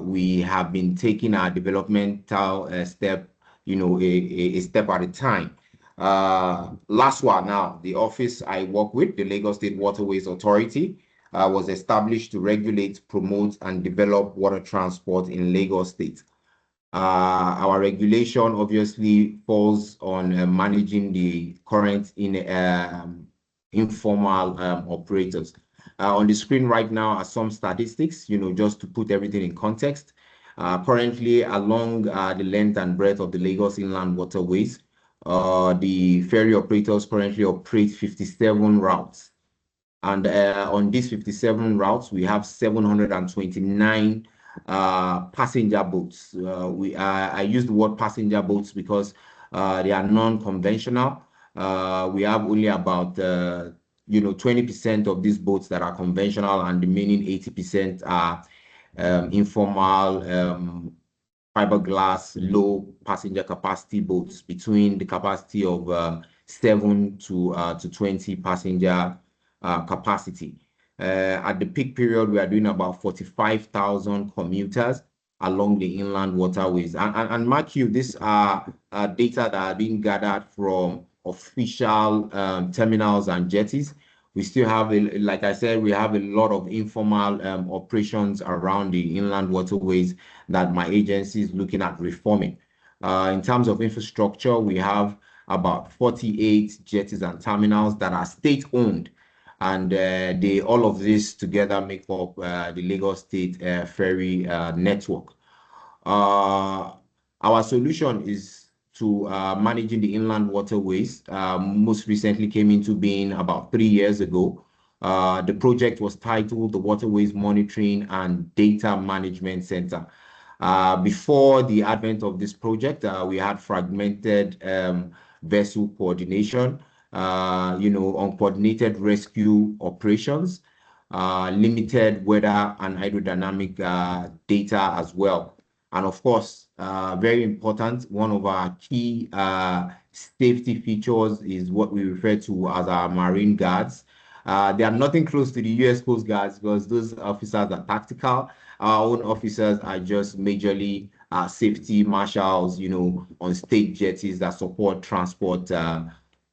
we have been taking our developmental step, a step at a time. Last one now, the office I work with, the Lagos State Waterways Authority, was established to regulate, promote, and develop water transport in Lagos State. Our regulation obviously falls on managing the current informal operators. On the screen right now are some statistics, just to put everything in context. Currently, along the length and breadth of the Lagos inland waterways, the ferry operators currently operate 57 routes. And on these 57 routes, we have 729 passenger boats. I use the word passenger boats because they are non-conventional. We have only about 20% of these boats that are conventional, and the remaining 80% are informal fiberglass low passenger capacity boats between the capacity of 7 to 20 passenger capacity. At the peak period, we are doing about 45,000 commuters along the inland waterways. And mark you, these are data that are being gathered from official terminals and jetties. We still have, like I said, we have a lot of informal operations around the inland waterways that my agency is looking at reforming. In terms of infrastructure, we have about 48 jetties and terminals that are state-owned, and all of this together make up the Lagos State ferry network. Our solution is to managing the inland waterways. Most recently came into being about 3 years ago. The project was titled the Waterways Monitoring and Data Management Center. Before the advent of this project, we had fragmented vessel coordination, uncoordinated rescue operations, limited weather and hydrodynamic data as well. And of course, very important, one of our key safety features is what we refer to as our marine guards. They are nothing close to the US Coast Guards because those officers are tactical. Our own officers are just majorly safety marshals, on state jetties that support transport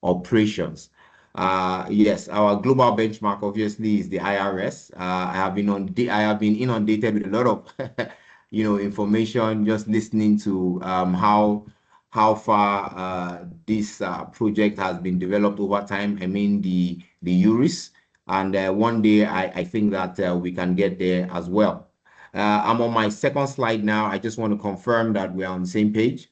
operations. Yes, our global benchmark obviously is the IRS. I have been inundated with a lot of information just listening to how far this project has been developed over time. I mean the RIS, and one day I think that we can get there as well. I'm on my second slide now. I just want to confirm that we are on the same page.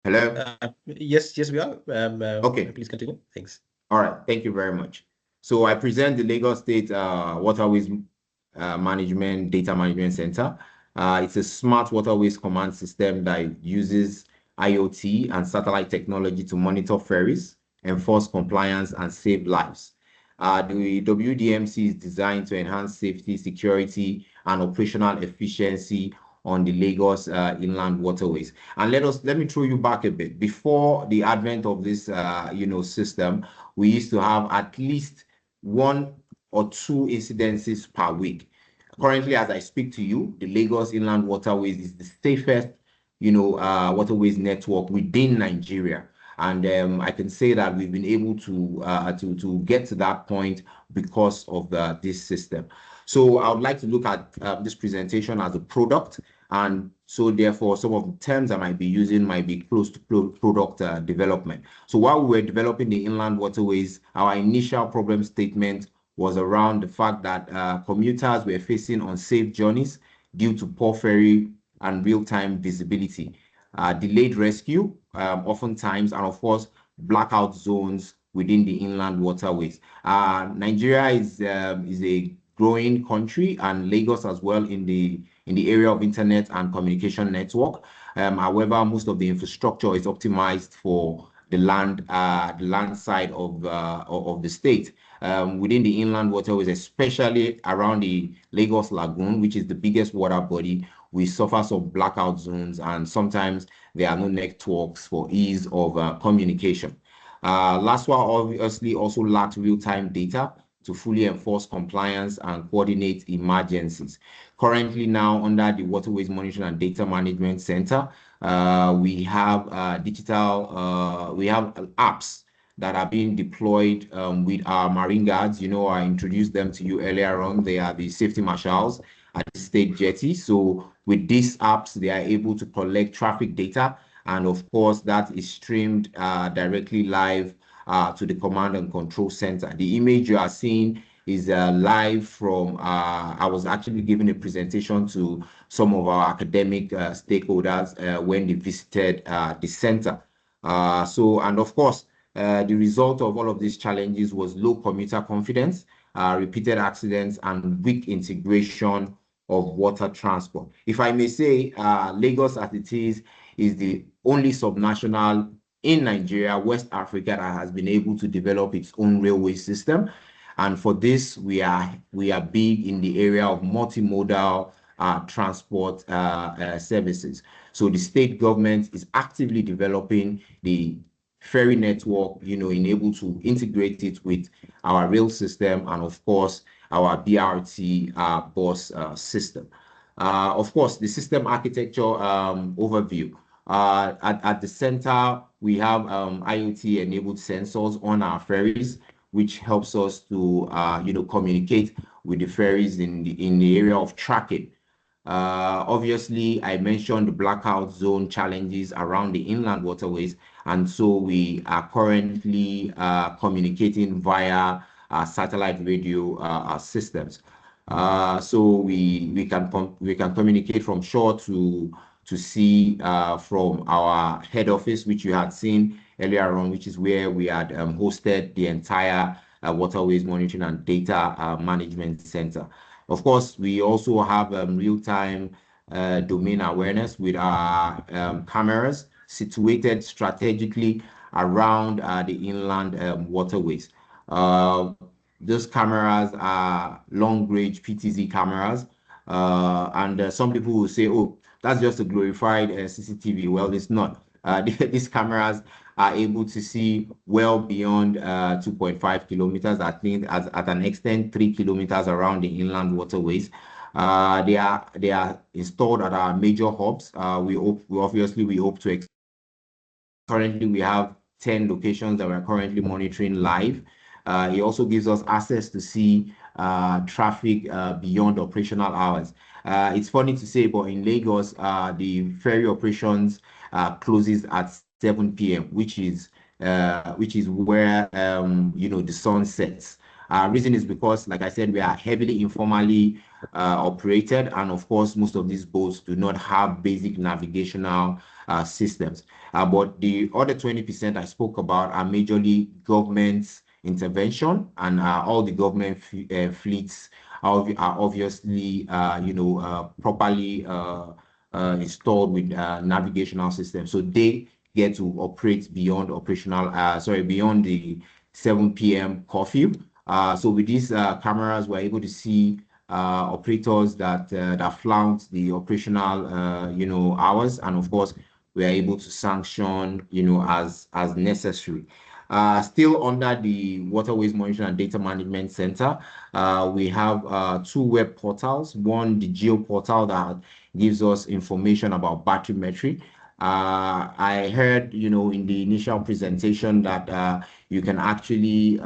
Hello?
Yes, we are.
Okay.
Please continue. Thanks.
All right. Thank you very much. So I present the Lagos State Waterways Management Data Management Center. It's a smart waterways command system that uses IoT and satellite technology to monitor ferries, enforce compliance, and save lives. The WDMC is designed to enhance safety, security, and operational efficiency on the Lagos inland waterways. And let me throw you back a bit. Before the advent of this system, we used to have at least 1 or 2 incidences per week. Currently, as I speak to you, the Lagos inland waterways is the safest waterways network within Nigeria. And I can say that we've been able to get to that point because of this system. So I would like to look at this presentation as a product. And so therefore, some of the terms I might be using might be close to product development. So while we were developing the inland waterways, our initial problem statement was around the fact that commuters were facing unsafe journeys due to poor ferry and real-time visibility, delayed rescue, oftentimes, and of course, blackout zones within the inland waterways. Nigeria is a growing country, and Lagos as well in the area of internet and communication network. However, most of the infrastructure is optimized for the land side of the state. Within the inland waterways, especially around the Lagos Lagoon, which is the biggest water body, we suffer some blackout zones, and sometimes there are no networks for ease of communication. LASWA obviously also lacks real-time data to fully enforce compliance and coordinate emergencies. Currently now under the Waterways Monitoring and Data Management Center, we have we have apps that are being deployed with our marine guards. I introduced them to you earlier on. They are the safety marshals at the state jetty. So with these apps, they are able to collect traffic data. And of course, that is streamed directly live to the command and control center. The image you are seeing is live from, I was actually giving a presentation to some of our academic stakeholders when they visited the center. And of course, the result of all of these challenges was low commuter confidence, repeated accidents, and weak integration of water transport. If I may say, Lagos as it is the only subnational in Nigeria, West Africa, that has been able to develop its own railway system. And for this, we are big in the area of multimodal transport services. So the state government is actively developing the ferry network, able to integrate it with our rail system and, of course, our BRT bus system. Of course, the system architecture overview. At the center, we have IoT-enabled sensors on our ferries, which helps us to, communicate with the ferries in the area of tracking. Obviously, I mentioned the blackout zone challenges around the inland waterways, and so we are currently communicating via satellite radio systems. So we can communicate from shore to sea from our head office, which you had seen earlier on, which is where we had hosted the entire Waterways Monitoring and Data Management Center. Of course, we also have real-time domain awareness with our cameras situated strategically around the inland waterways. Those cameras are long-range PTZ cameras, and some people will say, oh, that's just a glorified CCTV. Well, it's not. These cameras are able to see well beyond 2.5 kilometers, I think at an extent 3 kilometers around the inland waterways. They are installed at our major hubs. We hope to currently we have 10 locations that we're currently monitoring live. It also gives us access to see traffic beyond operational hours. It's funny to say, but in Lagos, the ferry operations closes at 7 p.m., which is where the sun sets. Reason is because, like I said, we are heavily informally operated, and of course, most of these boats do not have basic navigational systems. But the other 20% I spoke about are majorly government intervention, and all the government fleets are obviously, properly installed with navigational systems. So they get to operate beyond beyond the 7 p.m. curfew. So with these cameras, we're able to see operators that flout the operational, hours, and of course, we are able to sanction, as necessary. Still under the Waterways Monitoring and Data Management Center, we have 2 web portals. One, the Geo portal that gives us information about bathymetry. I heard, in the initial presentation that you can actually,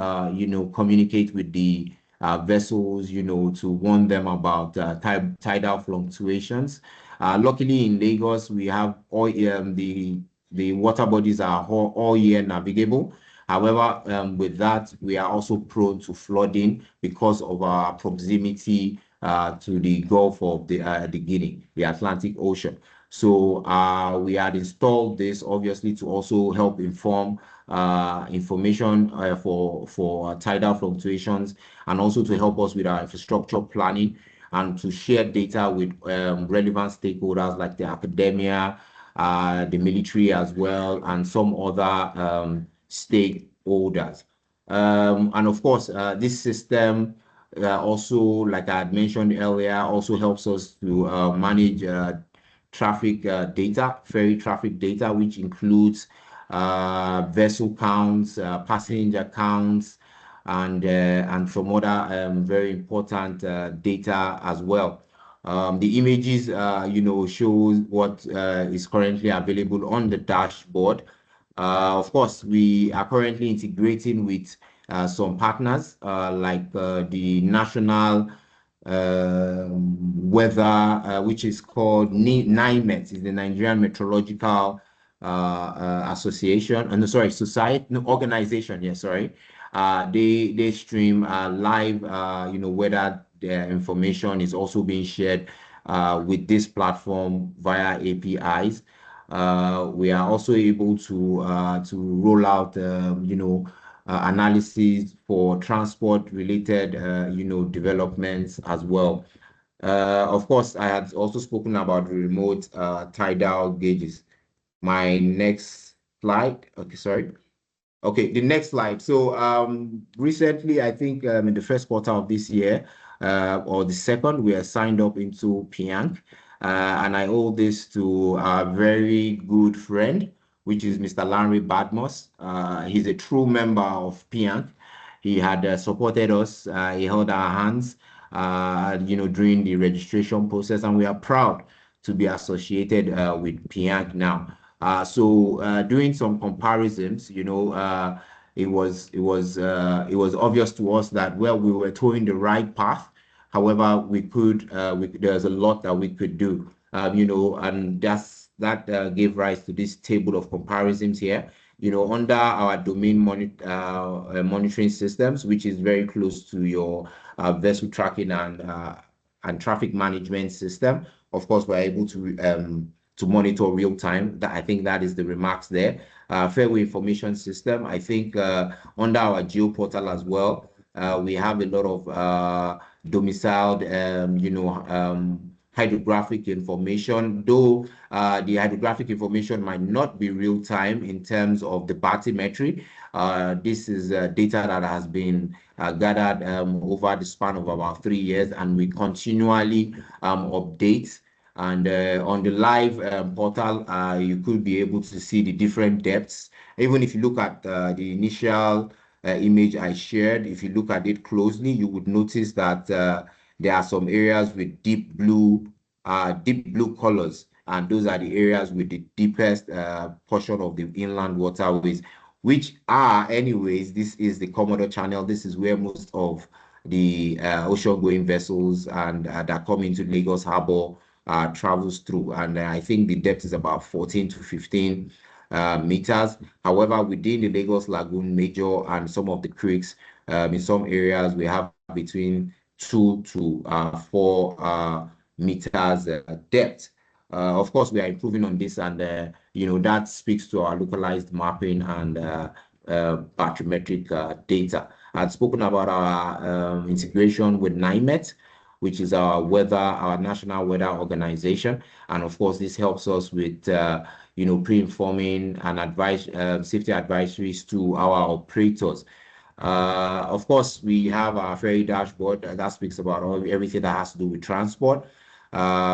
communicate with the vessels, to warn them about tidal fluctuations. Luckily, in Lagos, we have all the water bodies are all year navigable. However, with that, we are also prone to flooding because of our proximity to the Gulf of the Guinea, the Atlantic Ocean. So we had installed this obviously to also help inform information for tidal fluctuations, and also to help us with our infrastructure planning, and to share data with relevant stakeholders like the academia, the military as well, and some other stakeholders. And of course, this system also, like I had mentioned earlier, also helps us to manage traffic data, ferry traffic data, which includes vessel counts, passenger counts, and some other very important data as well. The images, shows what is currently available on the dashboard. Of course, we are currently integrating with some partners like the National Weather, which is called NIMET, is the Nigerian Meteorological Association, and organization. Yes, sorry. They stream live, weather information is also being shared with this platform via APIs. We are also able to roll out, analysis for transport-related, developments as well. Of course, I had also spoken about the remote tidal gauges. My next slide. Okay, sorry. Okay, the next slide. So recently, I think in the first quarter of this year, or the second, we are signed up into PIANC. And I owe this to a very good friend, which is Mr. Larry Badmos. He's a true member of PIANC. He had supported us. He held our hands, during the registration process, and we are proud to be associated with PIANC now. So doing some comparisons, it was obvious to us that, well, we were towing the right path. However, there's a lot that we could do, and that gave rise to this table of comparisons here. Under our domain monitoring systems, which is very close to your vessel tracking and traffic management system. Of course, we're able to monitor real time. I think that is the remarks there. Fairway information system. I think under our geo portal as well, we have a lot of domiciled, hydrographic information, though the hydrographic information might not be real time in terms of the bathymetry. This is data that has been gathered over the span of about 3 years, and we continually update And on the live portal, you could be able to see the different depths. Even if you look at the initial image I shared, if you look at it closely, you would notice that there are some areas with deep blue colors, and those are the areas with the deepest portion of the inland waterways, which are, anyways, this is the Commodore Channel. This is where most of the ocean-going vessels and that come into Lagos Harbor travels through. And I think the depth is about 14 to 15 meters. However, within the Lagos Lagoon Major and some of the creeks, in some areas, we have between 2 to 4 meters depth. Of course, we are improving on this, and that speaks to our localized mapping and bathymetric data. I've spoken about our integration with NIMET, which is our national weather organization, and of course, this helps us with pre-informing and safety advisories to our operators. Of course, we have our ferry dashboard that speaks about everything that has to do with transport.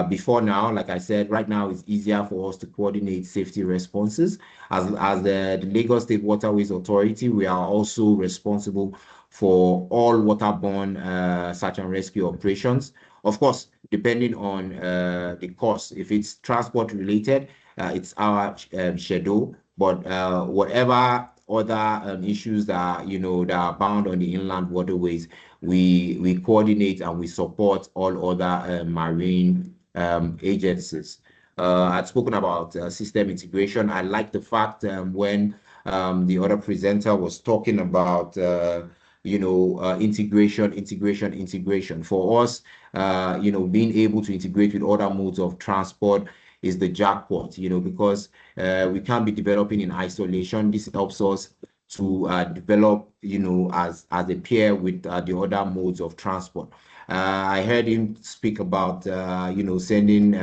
Before now, like I said, right now it's easier for us to coordinate safety responses. As the Lagos State Waterways Authority, we are also responsible for all waterborne search and rescue operations. Of course, depending on the cost, if it's transport related, it's our schedule. But whatever other issues that that are bound on the inland waterways, we coordinate and we support all other marine agencies. I've spoken about system integration. I like the fact when the other presenter was talking about integration. For us, being able to integrate with other modes of transport is the jackpot, because we can't be developing in isolation. This helps us to develop, as a pair with the other modes of transport. I heard him speak about, sending,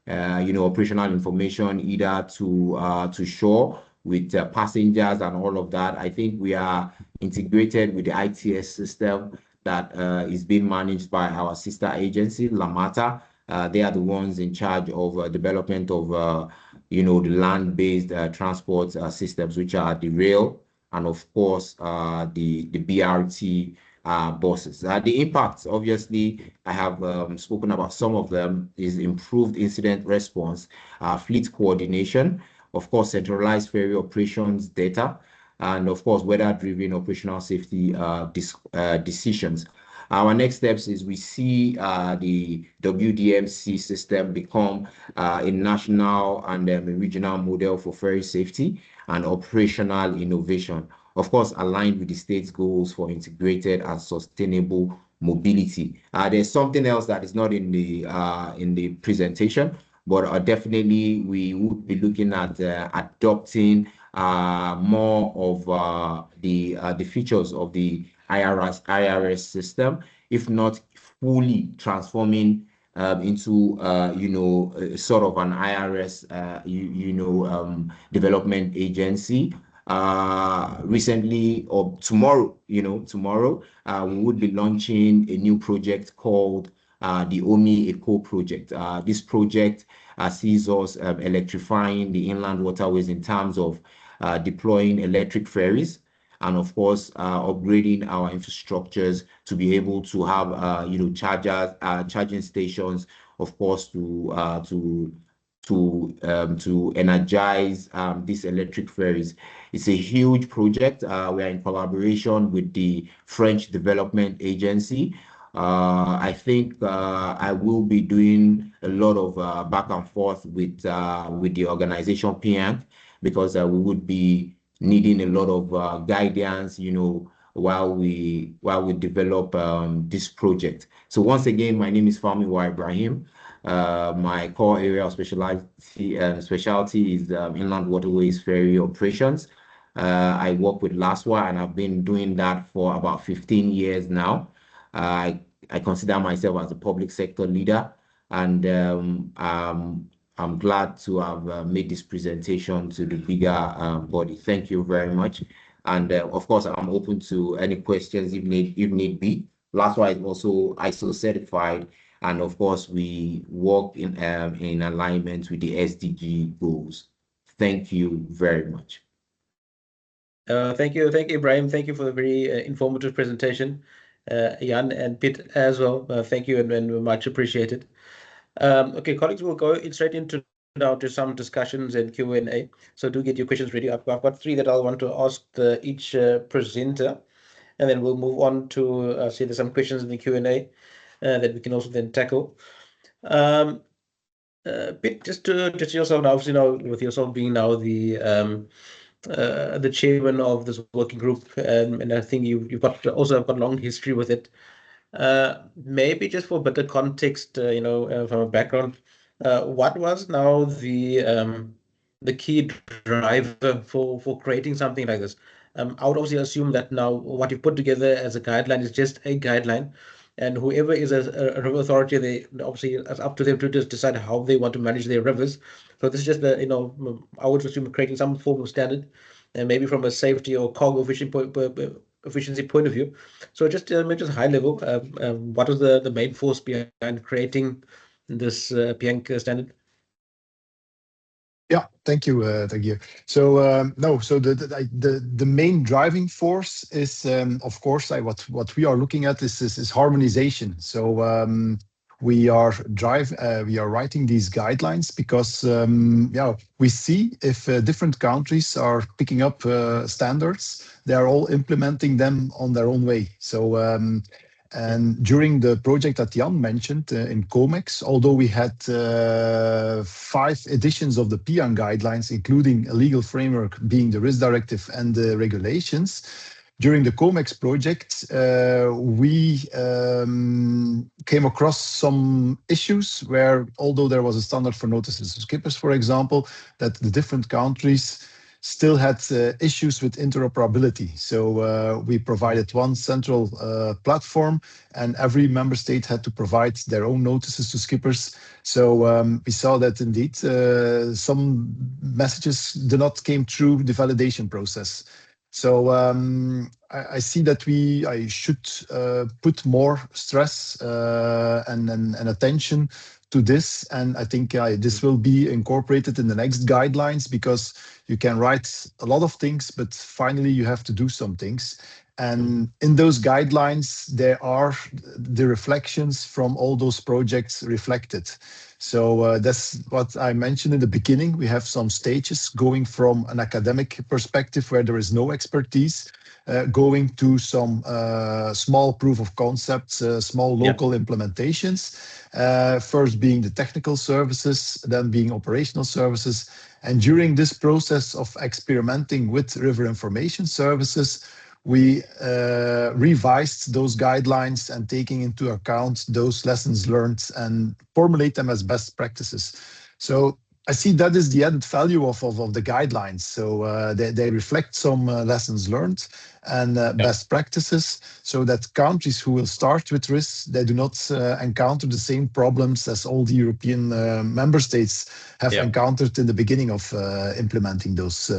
operational information either to shore with passengers and all of that. I think we are integrated with the ITS system that is being managed by our sister agency, Lamata. They are the ones in charge of development of, the land-based transport systems, which are the rail and, of course, the BRT buses. The impacts, obviously, I have spoken about some of them, is improved incident response, fleet coordination, of course, centralized ferry operations data, and, of course, weather-driven operational safety decisions. Our next steps is we see the WDMC system become a national and a regional model for ferry safety and operational innovation, of course, aligned with the state's goals for integrated and sustainable mobility. There's something else that is not in the presentation, but definitely we would be looking at adopting more of the features of the IRS system, if not fully transforming into sort of an IRS development agency. Recently, or tomorrow, we would be launching a new project called the OMI Eco project. This project sees us electrifying the inland waterways in terms of deploying electric ferries, and of course, upgrading our infrastructures to be able to have, chargers, charging stations, of course, to energize these electric ferries. It's a huge project. We are in collaboration with the French Development Agency. I think I will be doing a lot of back and forth with the organization PIANC, because we would be needing a lot of guidance, while we develop this project. So once again, my name is Fahmi Ibrahim. My core area of specialty is inland waterways ferry operations. I work with LASWA, and I've been doing that for about 15 years now. I consider myself as a public sector leader, and I'm glad to have made this presentation to the bigger body. Thank you very much. And of course, I'm open to any questions if need be. LASWA is also ISO certified, And of course, we work in alignment with the SDG goals. Thank you very much.
Thank you, Ibrahim. Thank you for the very informative presentation. Jan and Piet as well. Thank you and much appreciated. Okay, colleagues, we'll go straight into now to some discussions and Q&A. So do get your questions ready. I've got three that I'll want to ask each presenter, and then we'll move on to see there's some questions in the Q&A that we can also then tackle. Piet, just yourself now, obviously now with yourself being now the chairman of this working group, and I think you've got also got a long history with it. Maybe just for better context, from a background, what was now the key driver for creating something like this? I would obviously assume that now what you've put together as a guideline is just a guideline, and whoever is a river authority, they obviously it's up to them to just decide how they want to manage their rivers. So this is just I would assume creating some form of standard, and maybe from a safety or cargo efficiency point of view. So maybe just high level, what was the main force behind creating this PIANC standard?
Yeah, thank you, Tagir. So the main driving force is, of course, what we are looking at is harmonization. So we are writing these guidelines because we see if different countries are picking up standards, they are all implementing them on their own way. So and during the project that Jan mentioned in COMEX, although we had 5 editions of the PIANC guidelines, including a legal framework being the RIS directive and the regulations, during the COMEX project, we came across some issues where, although there was a standard for notices to skippers, for example, that the different countries still had issues with interoperability. So we provided one central platform, and every member state had to provide their own notices to skippers. So we saw that indeed some messages did not came through the validation process. So I see that I should put more stress and attention to this, and I think this will be incorporated in the next guidelines, because you can write a lot of things, but finally you have to do some things. And in those guidelines, there are the reflections from all those projects reflected. So that's what I mentioned in the beginning. We have some stages going from an academic perspective where there is no expertise, going to some small proof of concepts, small local implementations, first being the technical services, then being operational services. And during this process of experimenting with river information services, we revised those guidelines and taking into account those lessons learned and formulate them as best practices. So I see that is the added value of the guidelines. So they reflect some lessons learned and best practices, so that countries who will start with RIS, they do not encounter the same problems as all the European member states have encountered in the beginning of implementing those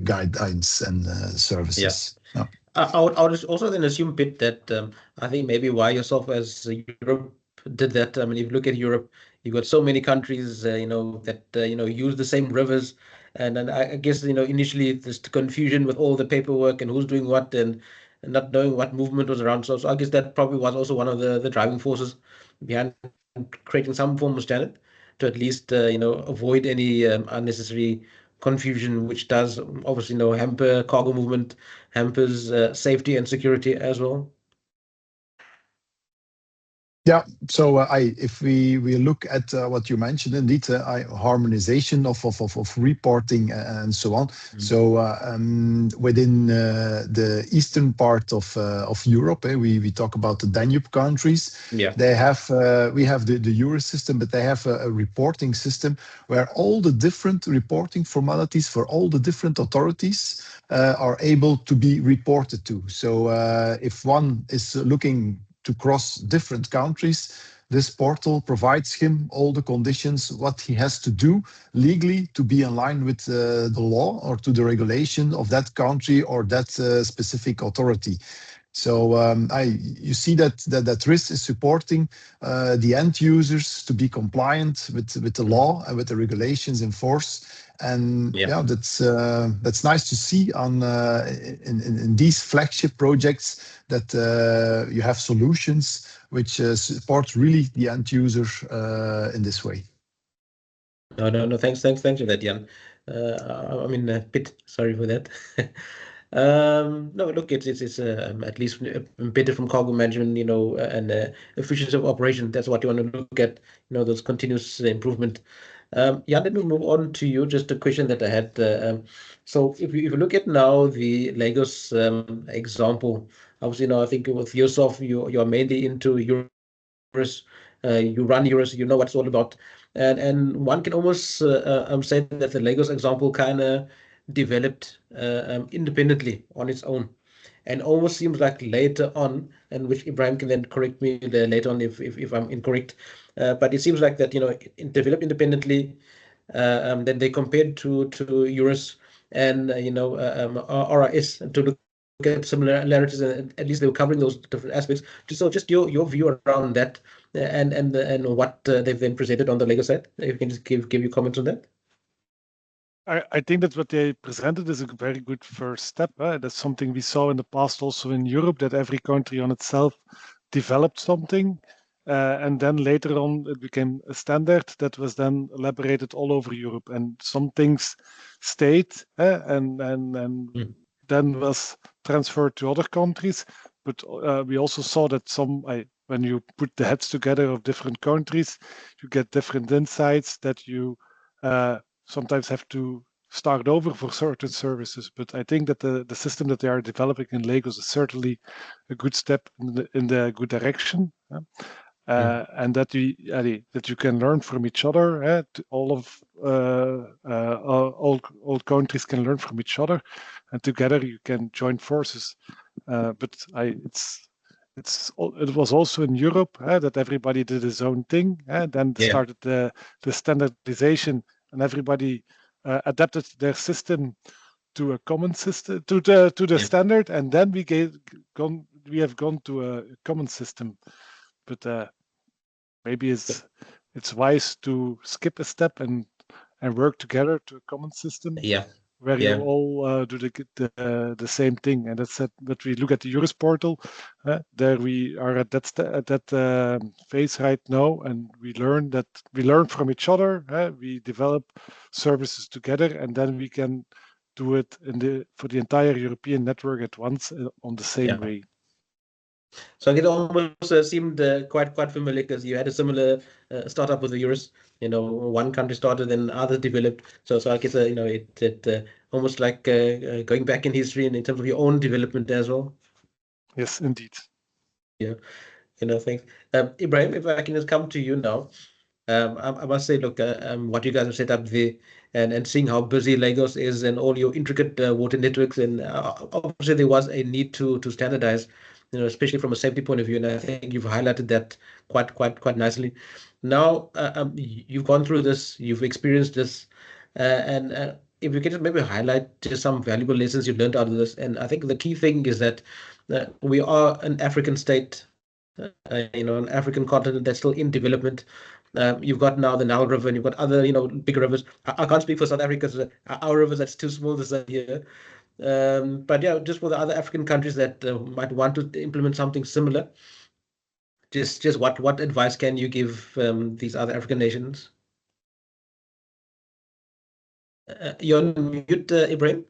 guidelines and services.
Yeah. I would also then assume, Piet, that I think maybe why yourself as Europe did that. I mean, if you look at Europe, you've got so many countries, that use the same rivers, and then I guess initially this confusion with all the paperwork and who's doing what, and not knowing what movement was around. So I guess that probably was also one of the driving forces behind creating some form of standard to at least avoid any unnecessary confusion, which does obviously hamper cargo movement, hampers safety and security as well.
Yeah, so if we look at what you mentioned, indeed, harmonization of reporting and so on. So within the eastern part of Europe, we talk about the Danube countries. They have we have the Euro system, but they have a reporting system where all the different reporting formalities for all the different authorities are able to be reported to. So if one is looking to cross different countries, this portal provides him all the conditions, what he has to do legally to be in line with the law or to the regulation of that country or that specific authority. So you see that RIS is supporting the end users to be compliant with the law and with the regulations in force. And yeah, that's nice to see on in these flagship projects that you have solutions which support really the end user in this way.
No. Thanks for that, Jan. I mean, Piet, sorry for that. No, look, it's at least better from cargo management, you know, and efficiency of operation. That's what you want to look at, you know, those continuous improvement. Jan, let me move on to you. Just a question that I had. So if you look at now the Lagos example, obviously, you know, I think with yourself, you're mainly into Euros, you run Euros, you know what it's all about. And one can almost say that the Lagos example kind of developed independently on its own, and almost seems like later on, and which Ibrahim can then correct me later on if I'm incorrect, but it seems like that, you know, it developed independently. Then they compared to Euros and you know, RIS to look at similarities, and at least they were covering those different aspects. So just your view around that, and what they've then presented on the Lagos side. If you can just give you comments on that.
I think that what they presented is a very good first step. That's something we saw in the past also in Europe, that every country on itself developed something. And then later on, it became a standard that was then elaborated all over Europe. And some things stayed and then was transferred to other countries. But we also saw that when you put the heads together of different countries, you get different insights that you sometimes have to start over for certain services. But I think that the system that they are developing in Lagos is certainly a good step in the good direction. And that you can learn from each other. All countries can learn from each other, and together you can join forces. But it was also in Europe that everybody did his own thing. Then started the standardization, and everybody adapted their system to a common system, to the standard, and then we have gone to a common system. But maybe it's wise to skip a step and work together to a common system. Where you all do the same thing, and that's it. But we look at the Euros portal. There we are at that phase right now, and we learn from each other. We develop services together, and then we can do it for the entire European network at once on the same way.
So it almost seemed quite familiar, because you had a similar startup with the Euros. You know, one country started, then others developed. So I guess you know, it almost like going back in history and in terms of your own development as well.
Yes, indeed.
Yeah, you know, thanks. Ibrahim, if I can just come to you now. I must say, look, what you guys have set up there, and seeing how busy Lagos is and all your intricate water networks, and obviously there was a need to standardize, you know, especially from a safety point of view, and I think you've highlighted that quite nicely. Now, you've gone through this, you've experienced this, and if you can just maybe highlight just some valuable lessons you've learned out of this. And I think the key thing is that we are an African state, you know, an African continent that's still in development. You've got now the Nile River, and you've got other, you know, big rivers. I can't speak for South Africa, because our rivers, that's too small to say here. But yeah, just for the other African countries that might want to implement something similar, just what advice can you give these other African nations? You're on mute, Ibrahim.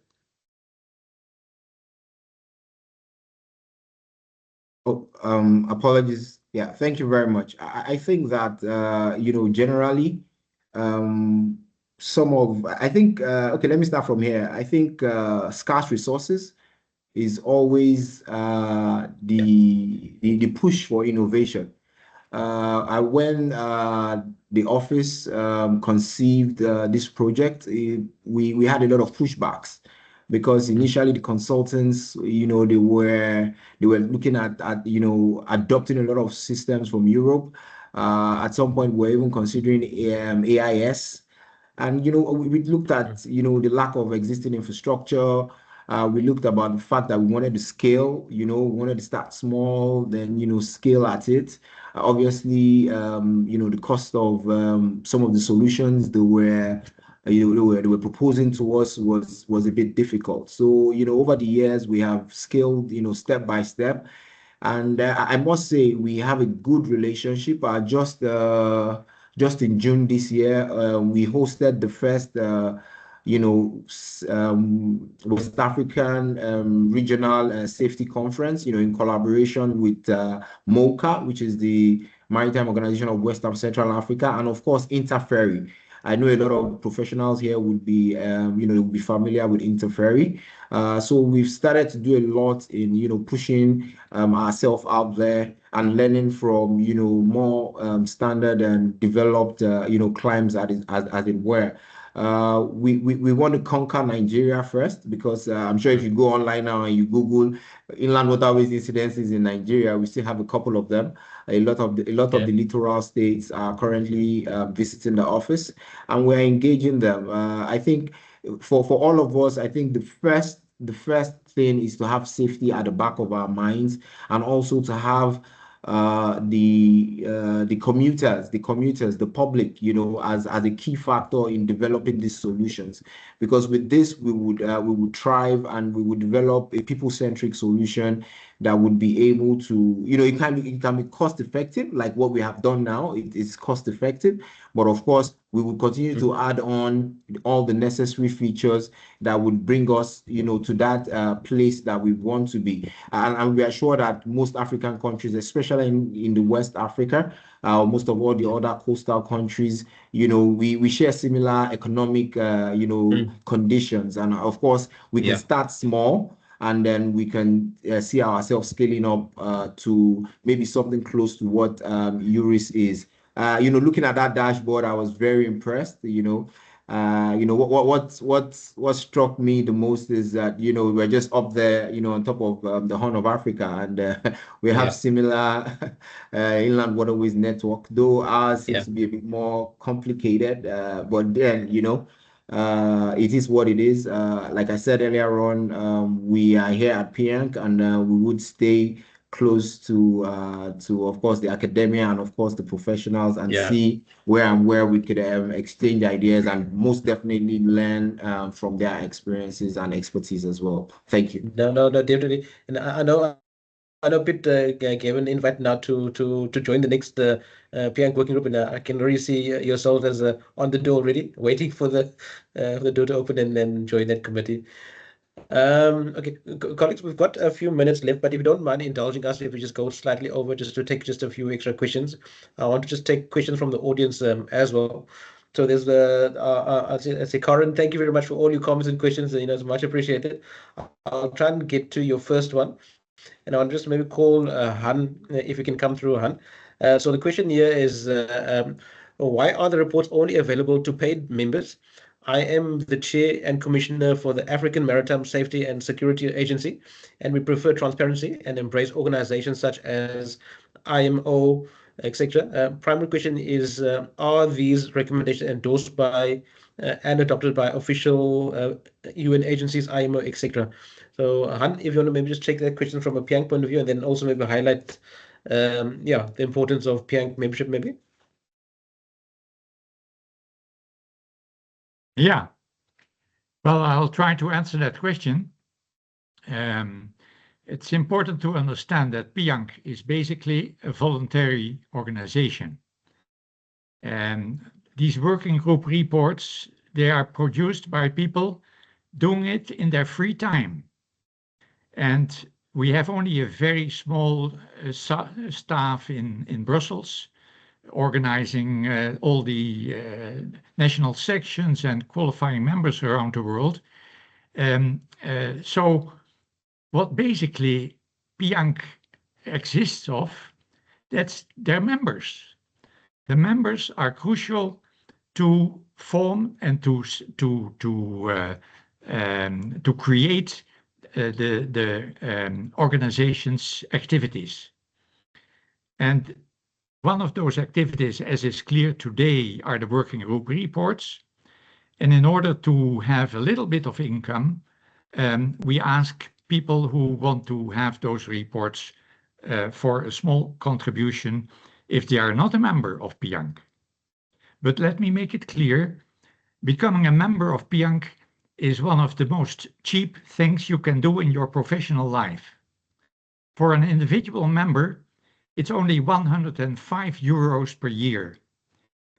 Oh, apologies. Yeah, thank you very much. I think that you know, generally, okay, let me start from here. I think scarce resources is always the push for innovation. When the office conceived this project, we had a lot of pushbacks, because initially the consultants, you know, they were looking at you know, adopting a lot of systems from Europe. At some point, we're even considering AIS, and you know, we looked at, you know, the lack of existing infrastructure, We looked about the fact that we wanted to scale, we wanted to start small, then, scale at it. Obviously, the cost of some of the solutions they were proposing to us was a bit difficult. So, over the years, we have scaled, step by step. And I must say, we have a good relationship. Just in June this year, we hosted the first, West African Regional Safety Conference, in collaboration with MOCA, which is the Maritime Organization of West and Central Africa, and of course, Interferry. I know a lot of professionals here would be, be familiar with Interferry. So we've started to do a lot in, pushing ourselves out there and learning from, more standard and developed, climes as it were. We want to conquer Nigeria first because I'm sure if you go online now and you Google inland waterways incidences in Nigeria, we still have a couple of them. A lot of the littoral states are currently visiting the office, and we're engaging them. I think for all of us, I think the first thing is to have safety at the back of our minds, and also to have the commuters, the public, as a key factor in developing these solutions. Because with this, we would thrive, and we would develop a people-centric solution that would be able to, it can be cost effective, like what we have done now. It is cost effective, but of course, we will continue to add on all the necessary features that would bring us, to that place that we want to be. And we are sure that most African countries, especially in the West Africa, most of all the other coastal countries, we share similar economic, conditions. And of course, we can start small, and then we can see ourselves scaling up to maybe something close to what RIS is. Looking at that dashboard, I was very impressed. What struck me the most is that we're just up there, on top of the Horn of Africa, and we have similar inland waterways network, though ours seems to be a bit more complicated. But then it is what it is. Like I said earlier on, we are here at PIANC, and we would stay close to of course the academia and of course the professionals, and see where we could exchange ideas and most definitely learn from their experiences and expertise as well. Thank you.
No, definitely. And I know Piet gave an invite now to join the next PIANC working group, and I can already see yourself as on the door already, waiting for the door to open and then join that committee. Okay, colleagues, we've got a few minutes left, but if you don't mind indulging us, if we just go slightly over just to take just a few extra questions. I want to just take questions from the audience as well. So there's I'll say Karen, thank you very much for all your comments and questions. It's much appreciated. I'll try and get to your first one, and I'll just maybe call Han, if you can come through, Han. So the question here is, why are the reports only available to paid members? I am the chair and commissioner for the African Maritime Safety and Security Agency, and we prefer transparency and embrace organizations such as IMO, etc. Primary question is, are these recommendations endorsed by and adopted by official UN agencies, IMO, etc.? So, Han, if you want to maybe just take that question from a PIANC point of view, and then also maybe highlight, the importance of PIANC membership, maybe.
Yeah, well, I'll try to answer that question. It's important to understand that PIANC is basically a voluntary organization. And these working group reports, they are produced by people doing it in their free time. And we have only a very small staff in Brussels, organizing all the national sections and qualifying members around the world. So what basically PIANC exists of, that's their members. The members are crucial to form and to create the organization's activities. And one of those activities, as is clear today, are the working group reports. And in order to have a little bit of income, we ask people who want to have those reports for a small contribution if they are not a member of PIANC. But let me make it clear, becoming a member of PIANC is one of the most cheap things you can do in your professional life. For an individual member, it's only 105 euros per year.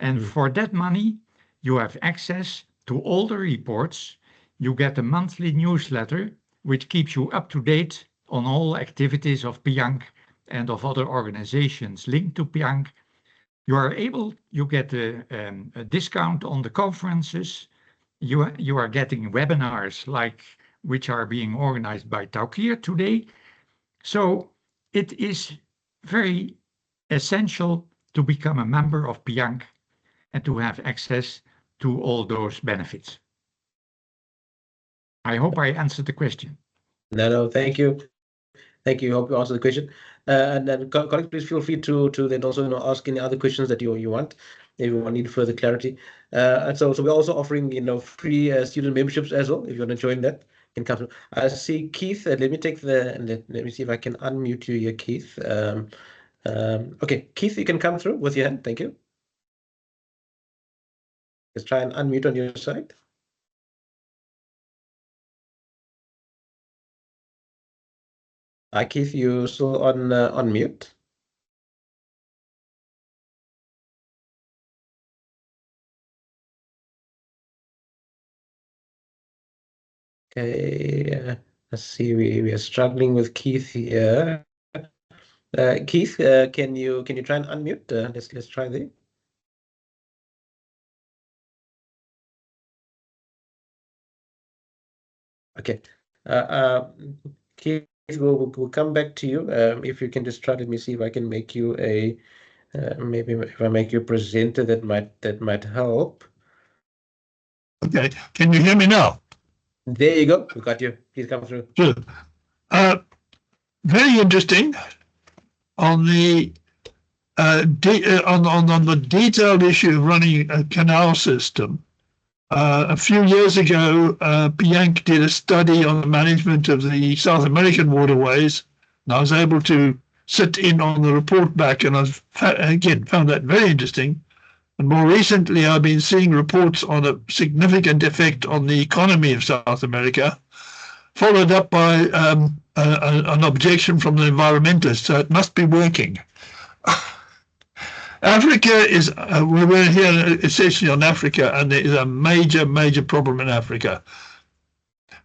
And for that money, you have access to all the reports. You get a monthly newsletter, which keeps you up to date on all activities of PIANC and of other organizations linked to PIANC. You get a discount on the conferences. You are getting webinars which are being organized by Taukir today. So it is very essential to become a member of PIANC and to have access to all those benefits. I hope I answered the question.
No, thank you. Thank you. Hope you answered the question. And then, colleagues, please feel free to then also ask any other questions that you want, if you need further clarity. And so we're also offering free student memberships as well. If you want to join that, you can come through. I see Keith. Let me see if I can unmute you here, Keith. Okay, Keith, you can come through with your hand. Thank you. Let's try and unmute on your side. Hi, Keith, you still on mute? Okay, let's see. We are struggling with Keith here. Keith, can you try and unmute? Let's try there. Okay. Keith, we'll come back to you. If you can just try, let me see if I can make you a maybe if I make you a presenter, that might help.
Okay, can you hear me now?
There you go. We got you. Please come through.
Sure. Very interesting on the on the detailed issue of running a canal system. A few years ago, PIANC did a study on the management of the South American waterways, and I was able to sit in on the report back, and I've again found that very interesting. And more recently, I've been seeing reports on a significant effect on the economy of South America, followed up by an objection from the environmentalists, so it must be working. Africa is, we're here essentially on Africa, and there is a major, major problem in Africa.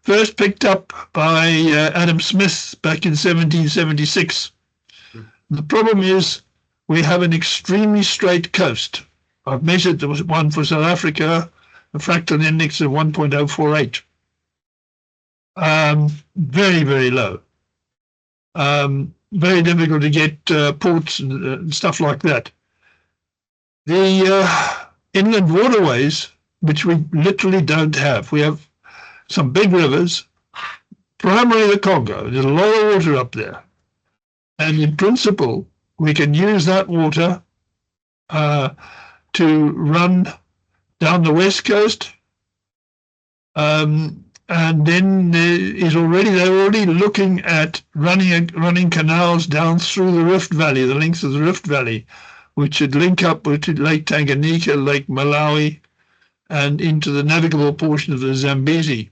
First picked up by Adam Smith back in 1776. The problem is we have an extremely straight coast. I've measured there was one for South Africa, a fractal index of 1.048. Very, very low. Very difficult to get ports and stuff like that. The inland waterways, which we literally don't have. We have some big rivers, primarily the Congo. There's a lot of water up there. And in principle, we can use that water to run down the west coast. And then they're already looking at running canals down through the Rift Valley, the length of the Rift Valley, which should link up with Lake Tanganyika, Lake Malawi, and into the navigable portion of the Zambezi.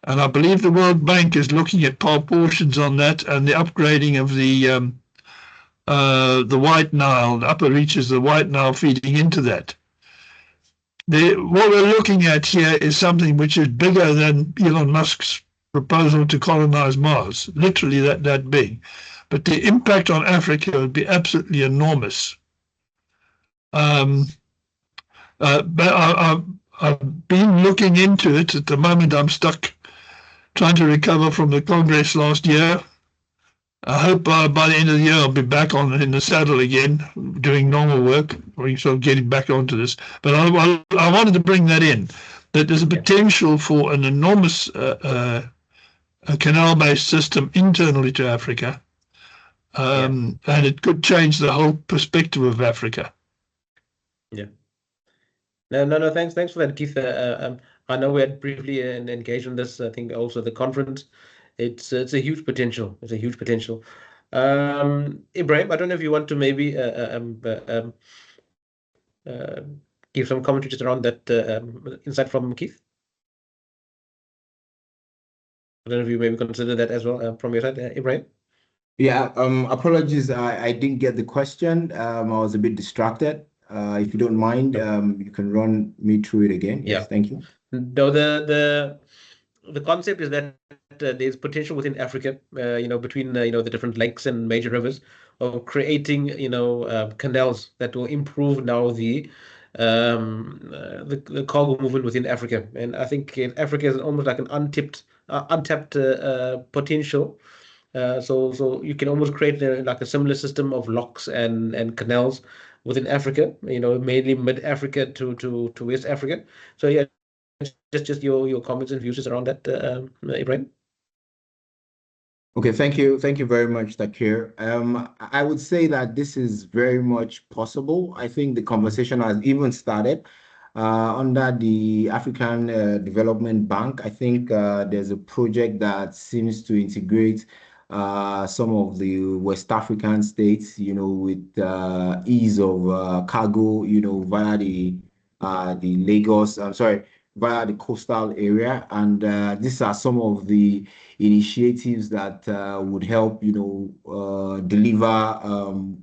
And I believe the World Bank is looking at portions on that and the upgrading of the White Nile, the upper reaches of the White Nile feeding into that. What we're looking at here is something which is bigger than Elon Musk's proposal to colonize Mars, literally that big. But the impact on Africa would be absolutely enormous. But I've been looking into it. At the moment, I'm stuck trying to recover from the Congress last year. I hope by the end of the year I'll be back in the saddle again, doing normal work, or sort of getting back onto this. But I wanted to bring that in, that there's a potential for an enormous canal-based system internally to Africa. And it could change the whole perspective of Africa.
Yeah. No. Thanks for that, Keith. I know we had briefly engaged in this. I think also the conference. It's a huge potential. It's a huge potential. Ibrahim, I don't know if you want to maybe give some commentary just around that insight from Keith. I don't know if you maybe consider that as well from your side, Ibrahim.
Yeah, apologies, I didn't get the question. I was a bit distracted. If you don't mind, you can run me through it again. Yes,
Yeah.
thank you.
No, the concept is that there's potential within Africa, between the different lakes and major rivers, of creating canals that will improve now the cargo movement within Africa. And I think Africa is almost like an untapped potential. So you can almost create like a similar system of locks and canals within Africa, mainly mid Africa to West Africa. So yeah, just your comments and views around that, Ibrahim.
Okay, thank you very much, Takir. I would say that this is very much possible. I think the conversation has even started under the African Development Bank. I think there's a project that seems to integrate some of the West African states, with ease of cargo, via the Lagos. I'm sorry, via the coastal area, and these are some of the initiatives that would help, deliver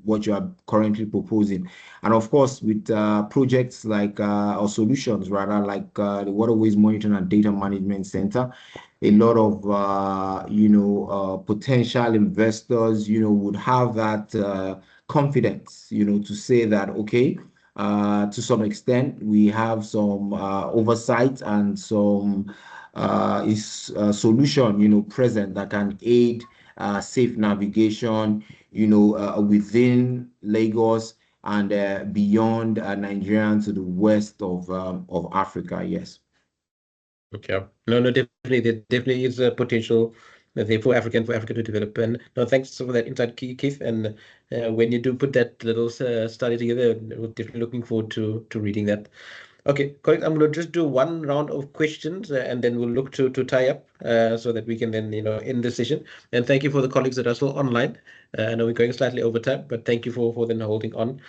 what you are currently proposing. And of course, with projects like, or solutions rather, like the Waterways Monitoring and Data Management Center, a lot of, potential investors, would have that confidence, to say that, okay, to some extent, we have some oversight and some solution, present that can aid safe navigation, within Lagos and beyond Nigeria and to the west of Africa. Yes.
Okay. No, definitely, there definitely is a potential there for Africa to develop. And no, thanks for that insight, Keith. And when you do put that little study together, we're definitely looking forward to reading that. Okay, colleagues, I'm going to just do one round of questions and then we'll look to tie up so that we can then, end the session. And thank you for the colleagues that are still online. I know we're going slightly over time, but thank you for then holding on.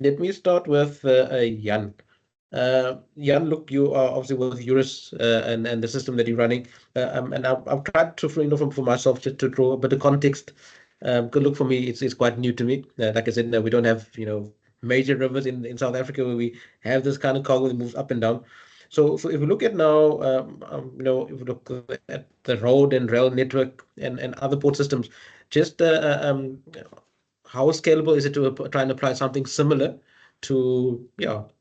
Let me start with Jan. Jan, look, you are obviously with RIS and the system that you're running. And I've tried to, for myself, just to draw a bit of context. Good look, for me, it's quite new to me. Like I said, we don't have, major rivers in South Africa where we have this kind of cargo that moves up and down. So if we look at now, if we look at the road and rail network and other port systems, just how scalable is it to try and apply something similar to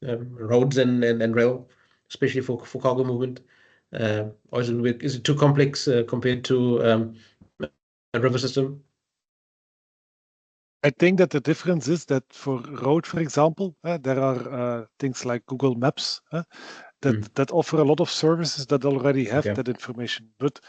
roads and rail, especially for cargo movement, or is it too complex compared to a river system?
I think that the difference is that for road, for example, there are things like Google Maps that offer a lot of services that already have that information. But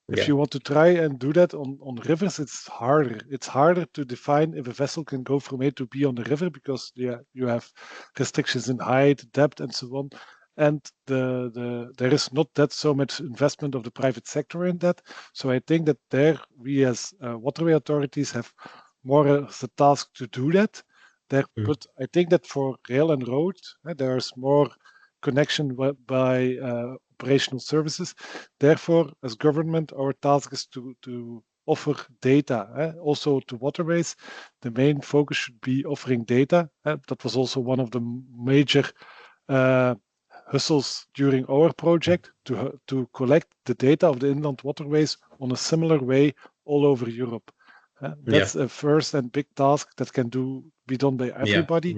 if you want to try and do that on rivers, it's harder. It's harder to define if a vessel can go from A to B on the river because you have restrictions in height, depth, and so on. And there is not that so much investment of the private sector in that. So I think that there we as waterway authorities have more as a task to do that. But I think that for rail and road, there's more connection by operational services. Therefore, as government, our task is to offer data. Also to waterways, the main focus should be offering data. That was also one of the major hustles during our project to collect the data of the inland waterways on a similar way all over Europe. That's a first and big task that can be done by everybody.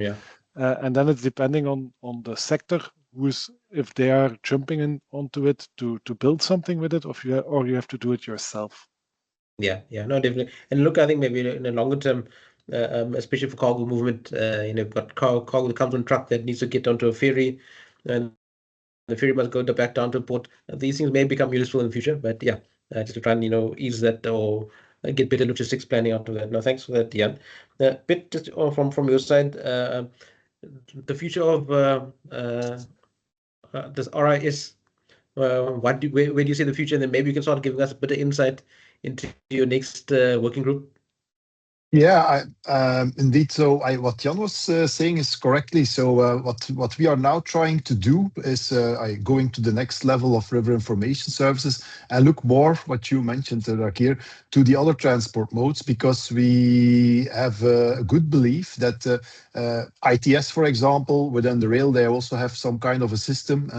And then it's depending on the sector if they are jumping onto it to build something with it, or you have to do it yourself.
No, definitely. And look, I think maybe in the longer term, especially for cargo movement, you've got cargo that comes on truck that needs to get onto a ferry, and the ferry must go back down to port. These things may become useful in the future, but just to try and ease that or get better logistics planning out of that. No, thanks for that, Jan. Bit just from your side, the future of this RIS? Where do you see the future? And then maybe you can start giving us a bit of insight into your next working group.
Yeah, indeed. So what Jan was saying is correctly. So what we are now trying to do is going to the next level of river information services and look more, what you mentioned, Rakir, to the other transport modes, because we have a good belief that ITS, for example, within the rail, they also have some kind of a system.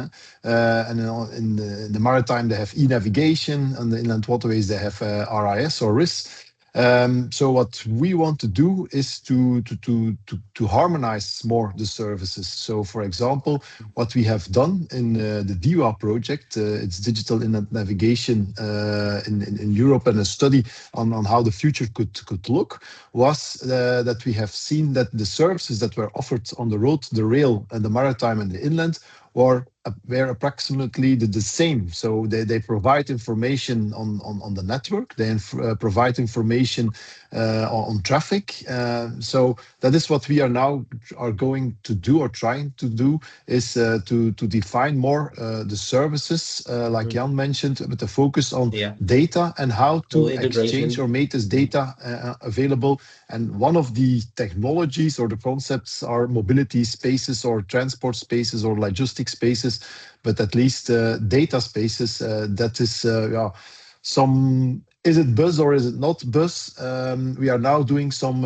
And in the maritime, they have e-navigation, and the inland waterways, they have RIS or RIS. So what we want to do is to harmonize more the services. So, for example, what we have done in the DIWA project, it's digital inland navigation in Europe, and a study on how the future could look, was that we have seen that the services that were offered on the road, the rail, and the maritime and the inland were approximately the same. So they provide information on the network, they provide information on traffic. So that is what we are now going to do, or trying to do, is to define more the services, like Jan mentioned, with the focus on data and how to exchange or make this data available. And one of the technologies or the concepts are mobility spaces or transport spaces or logistic spaces, but at least data spaces. That is is it bus or is it not bus? We are now doing some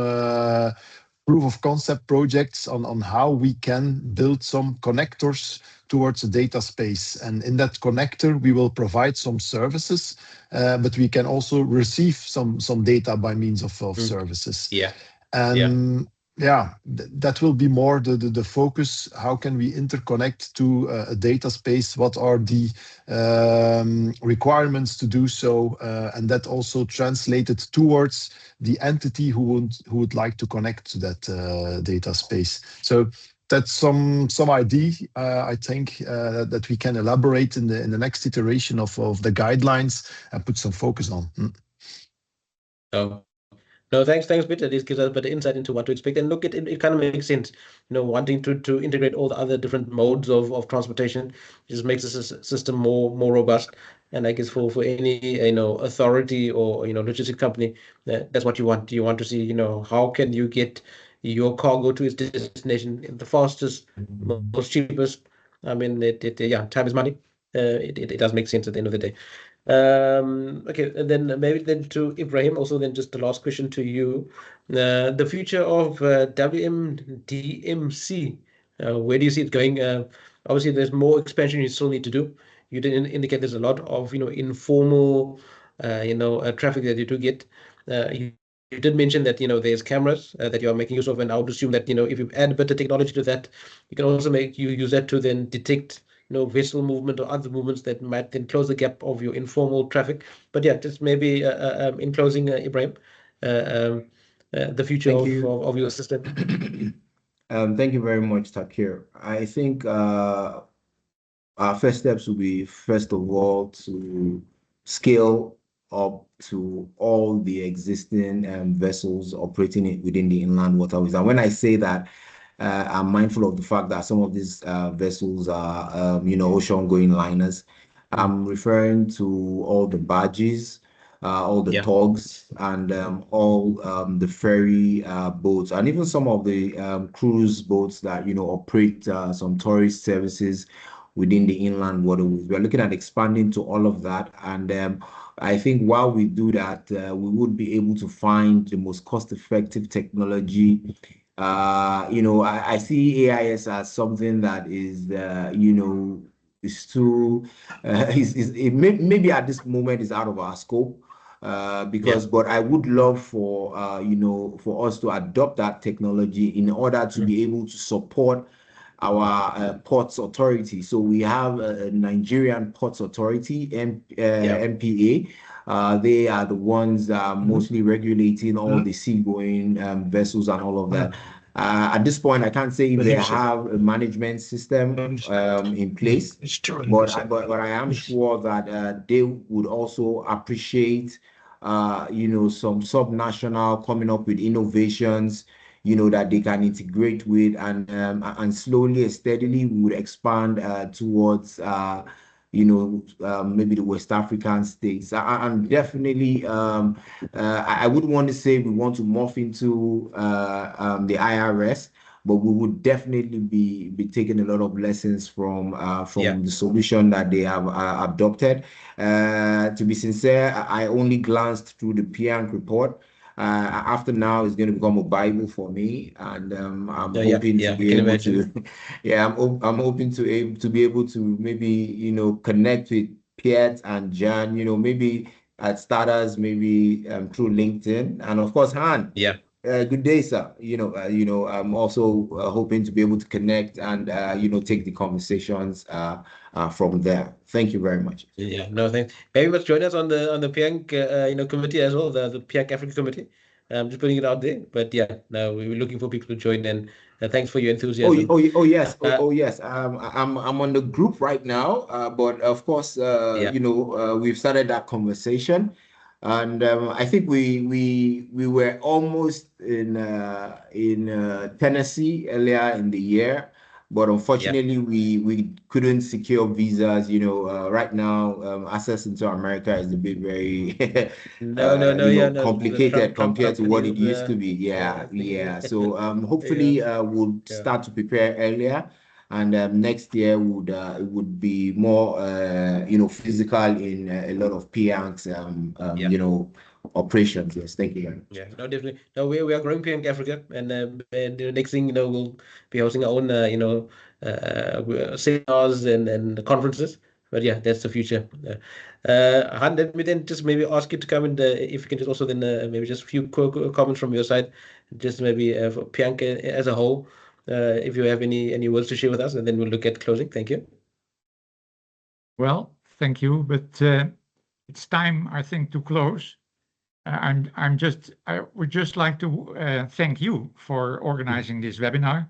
proof of concept projects on how we can build some connectors towards the data space. And in that connector, we will provide some services, but we can also receive some data by means of services. And that will be more the focus. How can we interconnect to a data space? What are the requirements to do so? And that also translated towards the entity who would like to connect to that data space. So that's some idea, I think, that we can elaborate in the next iteration of the guidelines and put some focus on.
No, thanks, Piet. This gives us a better insight into what to expect. And look, it kind of makes sense, wanting to integrate all the other different modes of transportation just makes the system more robust. And I guess for any authority or logistic company, that's what you want. You want to see how can you get your cargo to its destination in the fastest, most cheapest. I mean, time is money. It does make sense at the end of the day. Okay, and then maybe then to Ibrahim, also then just the last question to you. The future of WMDMC, where do you see it going? Obviously, there's more expansion you still need to do. You did indicate there's a lot of informal traffic that you do get. You did mention that there's cameras that you are making use of, and I would assume that if you add a bit of technology to that, you can also use that to then detect vessel movement or other movements that might then close the gap of your informal traffic. But yeah, just maybe in closing, Ibrahim, the future of your system.
Thank you very much, Takir. I think our first steps will be, first of all, to scale up to all the existing vessels operating within the inland waterways. And when I say that, I'm mindful of the fact that some of these vessels are, ocean-going liners. I'm referring to all the barges, all the tugs, and all the ferry boats, and even some of the cruise boats that operate some tourist services within the inland waterways. We're looking at expanding to all of that, and I think while we do that, we would be able to find the most cost-effective technology. I see AIS as something that is, is too, maybe at this moment is out of our scope. But I would love for for us to adopt that technology in order to be able to support our ports authority. So we have a Nigerian Ports Authority, MPA. They are the ones mostly regulating all the seagoing vessels and all of that. At this point, I can't say if they have a management system in place, but I am sure that they would also appreciate some subnational coming up with innovations, that they can integrate with, and slowly and steadily we would expand towards maybe the West African states. And definitely, I wouldn't want to say we want to morph into the IRS, but we would definitely be taking a lot of lessons from the solution that they have adopted. To be sincere, I only glanced through the PIANC report. After now, it's going to become a Bible for me, and I'm hoping to be able to. I'm hoping to be able to maybe connect with Piet and Jan. Maybe at starters, maybe through LinkedIn, and of course Han.
Yeah.
Good day, sir. I'm also hoping to be able to connect and take the conversations from there. Thank you very much.
Yeah, no, thanks. Maybe you must join us on the PIANC committee as well, the PIANC Africa committee. Just putting it out there. But yeah, no, we're looking for people to join, and thanks for your enthusiasm.
Yes. Yes. I'm on the group right now, but of course, we've started that conversation. And I think we were almost in Tennessee earlier in the year, but unfortunately we couldn't secure visas. Right now access into America is a bit very complicated compared to what it used to be. So hopefully we'll start to prepare earlier. And next year would be more physical in a lot of PIANC's operations. Yes, thank you very much.
Yeah, no, definitely. No, we are growing PIANC Africa, and the next thing we'll be hosting our own seminars and conferences. But yeah, that's the future. Han, let me then just maybe ask you to come and if you can just also then maybe just a few comments from your side, just maybe for PIANC as a whole. If you have any words to share with us, and then we'll look at closing. Thank you.
Well, thank you, but it's time, I think, to close. I would just like to thank you for organizing this webinar.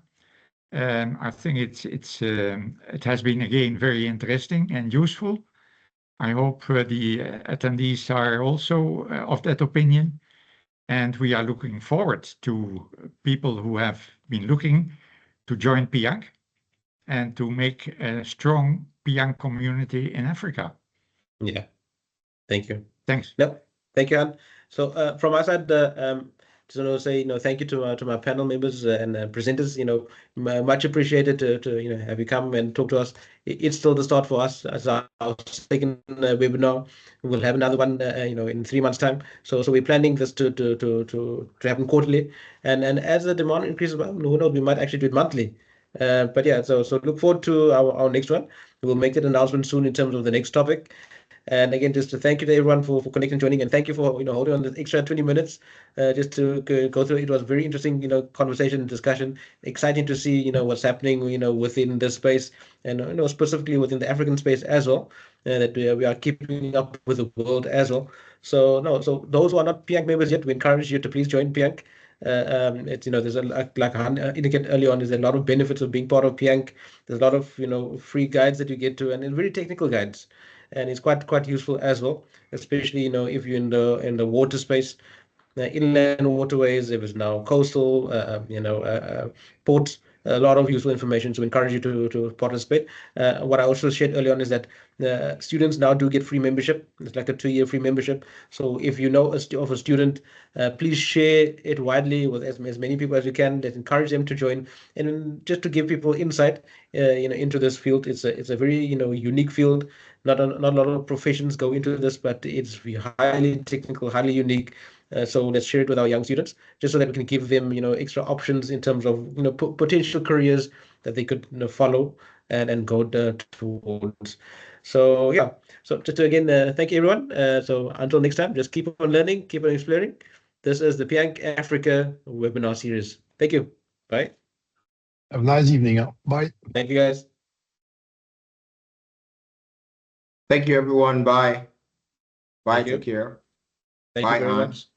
I think it has been again very interesting and useful. I hope the attendees are also of that opinion, and we are looking forward to people who have been looking to join PIANC and to make a strong PIANC community in Africa.
Yeah, thank you.
Thanks.
No, thank you, Han. So from my side, just want to say thank you to my panel members and presenters. Much appreciated to have you come and talk to us. It's still the start for us as our second webinar. We'll have another one in 3 months' time. So we're planning this to happen quarterly, and as the demand increases, well, who knows, we might actually do it monthly. But yeah, so look forward to our next one. We'll make that announcement soon in terms of the next topic. And again, just to thank you to everyone for connecting, joining, and thank you for holding on this extra 20 minutes just to go through. It was a very interesting conversation and discussion. Exciting to see what's happening within this space, and specifically within the African space as well. That we are keeping up with the world as well. So those who are not PIANC members yet, we encourage you to please join PIANC. It's there's like Han indicated earlier on, there's a lot of benefits of being part of PIANC. There's a lot of free guides that you get to, and very technical guides. And it's quite useful as well, especially if you're in the water space, inland waterways. If it's now coastal, ports. A lot of useful information. So we encourage you to participate. What I also shared earlier on is that students now do get free membership. It's like a 2-year free membership. So if you know of a student, please share it widely with as many people as you can. That encourage them to join, and just to give people insight, into this field. It's a very unique field. Not a lot of professions go into this, but it's highly technical, highly unique. So let's share it with our young students, just so that we can give them, extra options in terms of, potential careers that they could follow and go towards. So yeah. So just to again thank you everyone. So until next time, just keep on learning, keep on exploring. This is the PIANC Africa Webinar Series. Thank you. Bye.
Have a nice evening. Bye.
Thank you, guys.
Thank you, everyone. Bye. Bye.
Thank you.
Take care.
Thank you very much.